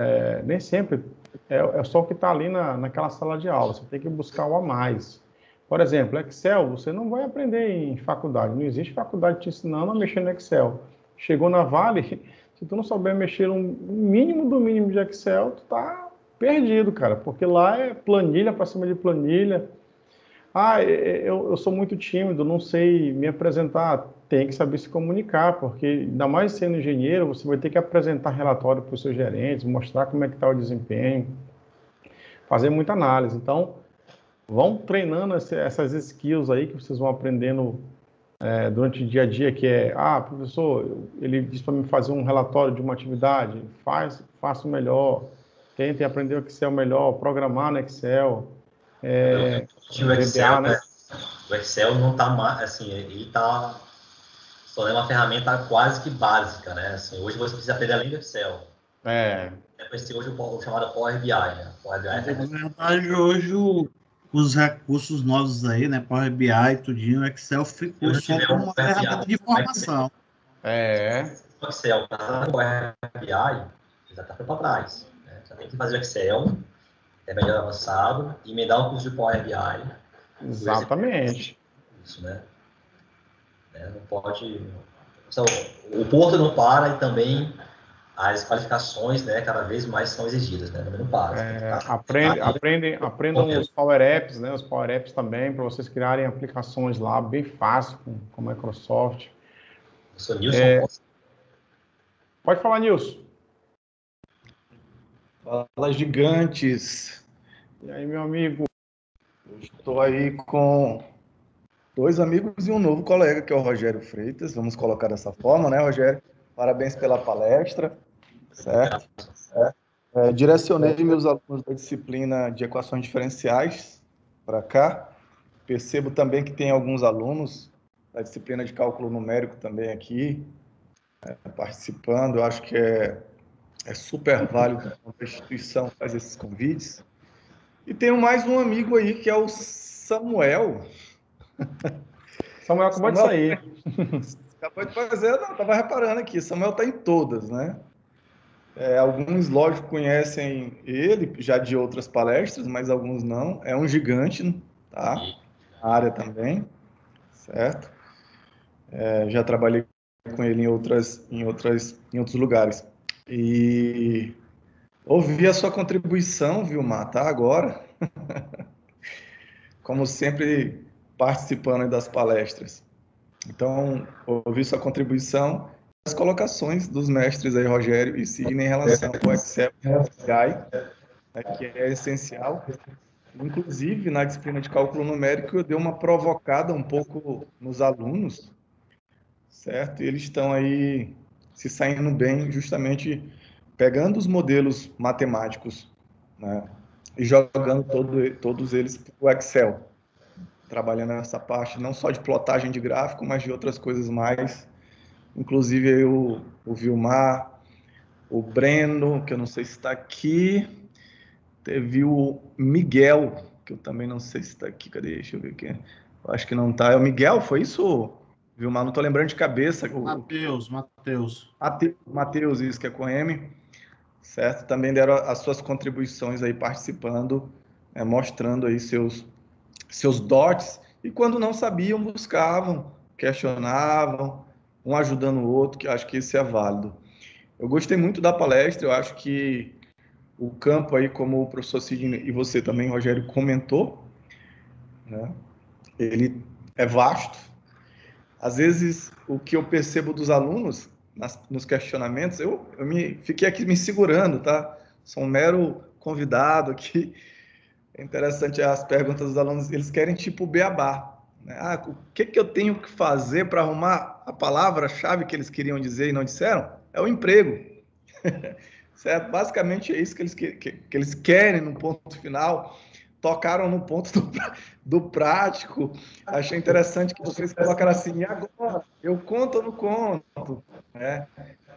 é só o que está ali naquela sala de aula. Você tem que buscar o a mais. Por exemplo, Excel, você não vai aprender em faculdade. Não existe faculdade te ensinando a mexer no Excel. Chegou na Vale, Se tu não souber mexer um mínimo do mínimo de Excel, tu tá perdido, cara, porque lá é planilha para cima de planilha. Eu sou muito tímido, não sei me apresentar. Tem que saber se comunicar, porque ainda mais sendo engenheiro, você vai ter que apresentar relatório para os seus gerentes, mostrar como é que está o desempenho, fazer muita análise. Então, vão treinando essas skills aí que vocês vão aprendendo durante o dia a dia, que é, professor, ele disse para mim fazer um relatório de uma atividade, faça o melhor, tentem aprender o Excel melhor, programar no Excel, o Excel, VBA, né? O Excel não está mais, assim, ele está só é uma ferramenta quase que básica, né? Assim, hoje você precisa aprender além do Excel. Depois tem hoje o chamado Power BI, né? Power BI Na verdade, hoje os recursos novos aí, né? Power BI e tudinho, o Excel ficou só como uma ferramenta de informação. O Excel, o Power BI, já está para trás. Né? Já tem que fazer o Excel, melhor avançado, e me dar um curso de Power BI. Exatamente. Isso, né? Não pode... O Porto não para e também as qualificações, né, cada vez mais são exigidas, né? Não para. Aprendam os Power Apps, né? Os Power Apps também, para vocês criarem aplicações lá bem fácil com Microsoft. Eu sou Nilson. Pode falar, Nilson. Fala, gigantes. E aí, meu amigo? Estou aí com 2 amigos e um novo colega, que é o Rogério Freitas. Vamos colocar dessa forma, né, Rogério? Parabéns pela palestra, certo? Direcionei meus alunos da disciplina de equações diferenciais para cá. Percebo também que tem alguns alunos da disciplina de cálculo numérico também aqui, participando. Eu acho que é super válido quando a instituição faz esses convites. E tenho mais um amigo aí, que é o Samuel. Samuel acabou de sair. Acabou de fazer, não, estava reparando aqui, Samuel está em todas, né? Alguns, lógico, conhecem ele já de outras palestras, mas alguns não. É um gigante, tá? Na área também, certo? Já trabalhei com ele em outros lugares. E ouvi a sua contribuição, Vilmar, tá? Agora, como sempre, participando das palestras. Então, ouvi sua contribuição, as colocações dos mestres aí, Rogério e Sidney, em relação ao Excel e ao BI, né, que é essencial. Inclusive, na disciplina de cálculo numérico, eu dei uma provocada um pouco nos alunos, certo? E eles estão aí se saindo bem, justamente pegando os modelos matemáticos, né, e jogando todos eles para o Excel, trabalhando nessa parte não só de plotagem de gráfico, mas de outras coisas mais. Inclusive aí o Vilmar, o Breno, que eu não sei se está aqui, teve o Miguel, que eu também não sei se está aqui, cadê? Deixa eu ver aqui. Eu acho que não está. É o Miguel, foi isso, Vilmar? Não estou lembrando de cabeça. Matheus, isso, que é com M, certo? Também deram as suas contribuições aí, participando, mostrando aí seus dotes, e quando não sabiam, buscavam, questionavam, um ajudando o outro, que eu acho que isso é válido. Eu gostei muito da palestra, eu acho que o campo aí, como o professor Sidney e você também, Rogério, comentou, né, ele é vasto. Às vezes, o que eu percebo dos alunos, nos questionamentos, eu fiquei aqui me segurando, tá? Sou um mero convidado aqui. É interessante as perguntas dos alunos, eles querem tipo beabá, né? O que eu tenho que fazer para arrumar a palavra-chave que eles queriam dizer e não disseram? É o emprego. Certo? Basicamente é isso que eles querem no ponto final. Tocaram no ponto do prático. Achei interessante que vocês colocaram assim, e agora? Eu conto ou não conto? Né?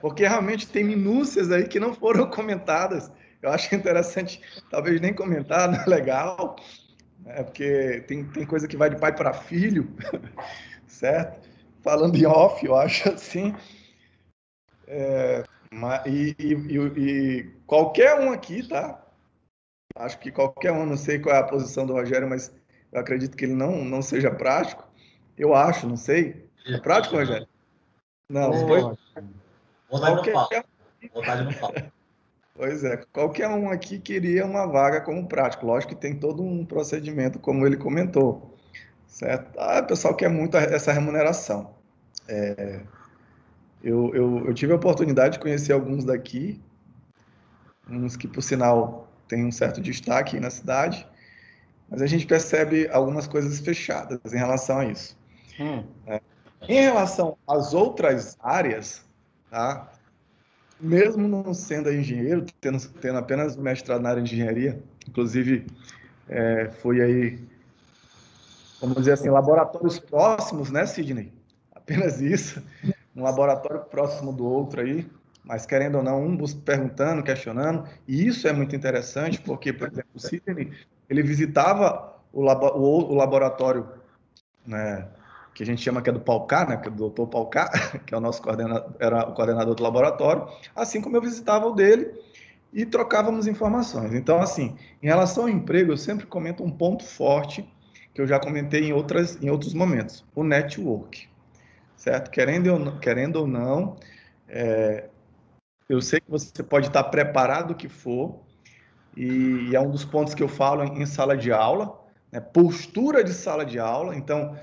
Porque realmente tem minúcias aí que não foram comentadas. Eu acho interessante, talvez nem comentar, não é legal, né? Porque tem coisa que vai de pai para filho, certo? Falando em off, eu acho assim. E qualquer um aqui, tá? Acho que qualquer um, não sei qual é a posição do Rogério, mas eu acredito que ele não seja prático. Eu acho, não sei. É prático, Rogério? Não, foi? Vontade não falta. Vontade não falta. Pois é, qualquer um aqui queria uma vaga como prático. Lógico que tem todo um procedimento, como ele comentou, certo? O pessoal quer muito essa remuneração. Eu tive a oportunidade de conhecer alguns daqui, uns que, por sinal, têm um certo destaque na cidade, mas a gente percebe algumas coisas fechadas em relação a isso. Em relação às outras áreas, tá? Mesmo não sendo engenheiro, tendo apenas mestrado na área de engenharia, inclusive foi aí, vamos dizer assim, laboratórios próximos, né, Sidney? Apenas isso, um laboratório próximo do outro aí, mas querendo ou não, um perguntando, questionando, e isso é muito interessante, porque, por exemplo, o Sidney, ele visitava o laboratório, né, que a gente chama que é do Paucar, né, que é do Dr. Paucar, que é o nosso era o coordenador do laboratório, assim como eu visitava o dele e trocávamos informações. Então, assim, em relação ao emprego, eu sempre comento um ponto forte que eu já comentei em outros momentos, o network, certo? Querendo ou não, eu sei que você pode estar preparado o que for, e é um dos pontos que eu falo em sala de aula, né, postura de sala de aula. Então,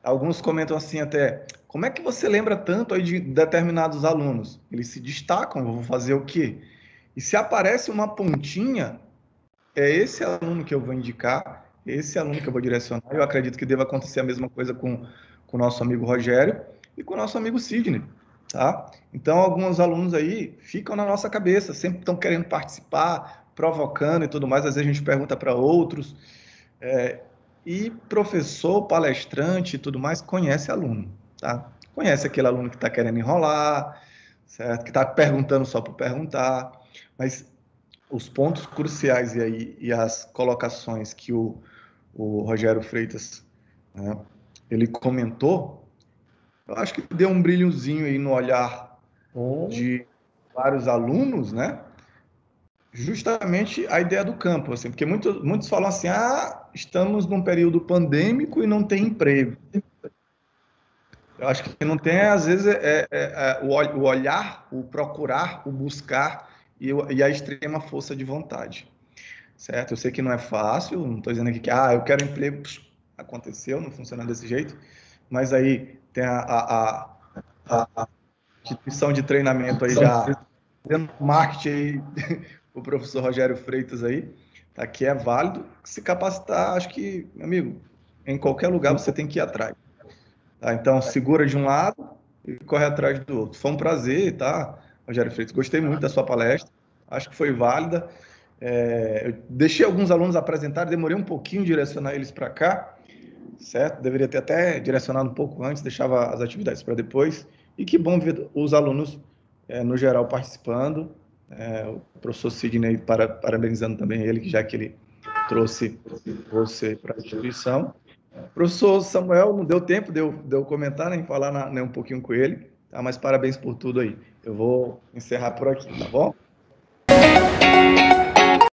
alguns comentam assim até, como é que você lembra tanto aí de determinados alunos? Eles se destacam, eu vou fazer o quê? E se aparece uma pontinha, é esse aluno que eu vou indicar, esse aluno que eu vou direcionar. Eu acredito que deva acontecer a mesma coisa com o nosso amigo Rogério e com o nosso amigo Sidney, tá? Então, alguns alunos aí ficam na nossa cabeça, sempre estão querendo participar, provocando e tudo mais. Às vezes a gente pergunta para outros. E professor, palestrante e tudo mais conhece aluno, tá? Conhece aquele aluno que está querendo enrolar, certo? Que está perguntando só por perguntar, mas os pontos cruciais e as colocações que o Rogério Freitas, né, ele comentou, eu acho que deu um brilhozinho aí no olhar de vários alunos, né? Justamente a ideia do campo, assim, porque muitos falam assim, estamos num período pandêmico e não tem emprego. Eu acho que não tem, às vezes, o olhar, o procurar, o buscar e a extrema força de vontade, certo? Eu sei que não é fácil, não estou dizendo aqui que, eu quero emprego, aconteceu, não funciona desse jeito, mas aí tem a instituição de treinamento aí já fazendo marketing aí, o professor Rogério Freitas aí, tá, que é válido. Se capacitar, acho que, meu amigo, em qualquer lugar você tem que ir atrás. Tá? Então, segura de um lado e corre atrás do outro. Foi um prazer, tá, Rogério Freitas? Gostei muito da sua palestra, acho que foi válida. Eu deixei alguns alunos apresentarem, demorei um pouquinho a direcionar eles para cá, certo? Deveria ter até direcionado um pouco antes, deixava as atividades para depois. E que bom ver os alunos, no geral, participando. O professor Sidney parabenizando também ele, já que ele trouxe você para a instituição. Professor Samuel, não deu tempo de eu comentar, nem falar nem um pouquinho com ele, tá? Mas parabéns por tudo aí. Eu vou encerrar por aqui, tá bom?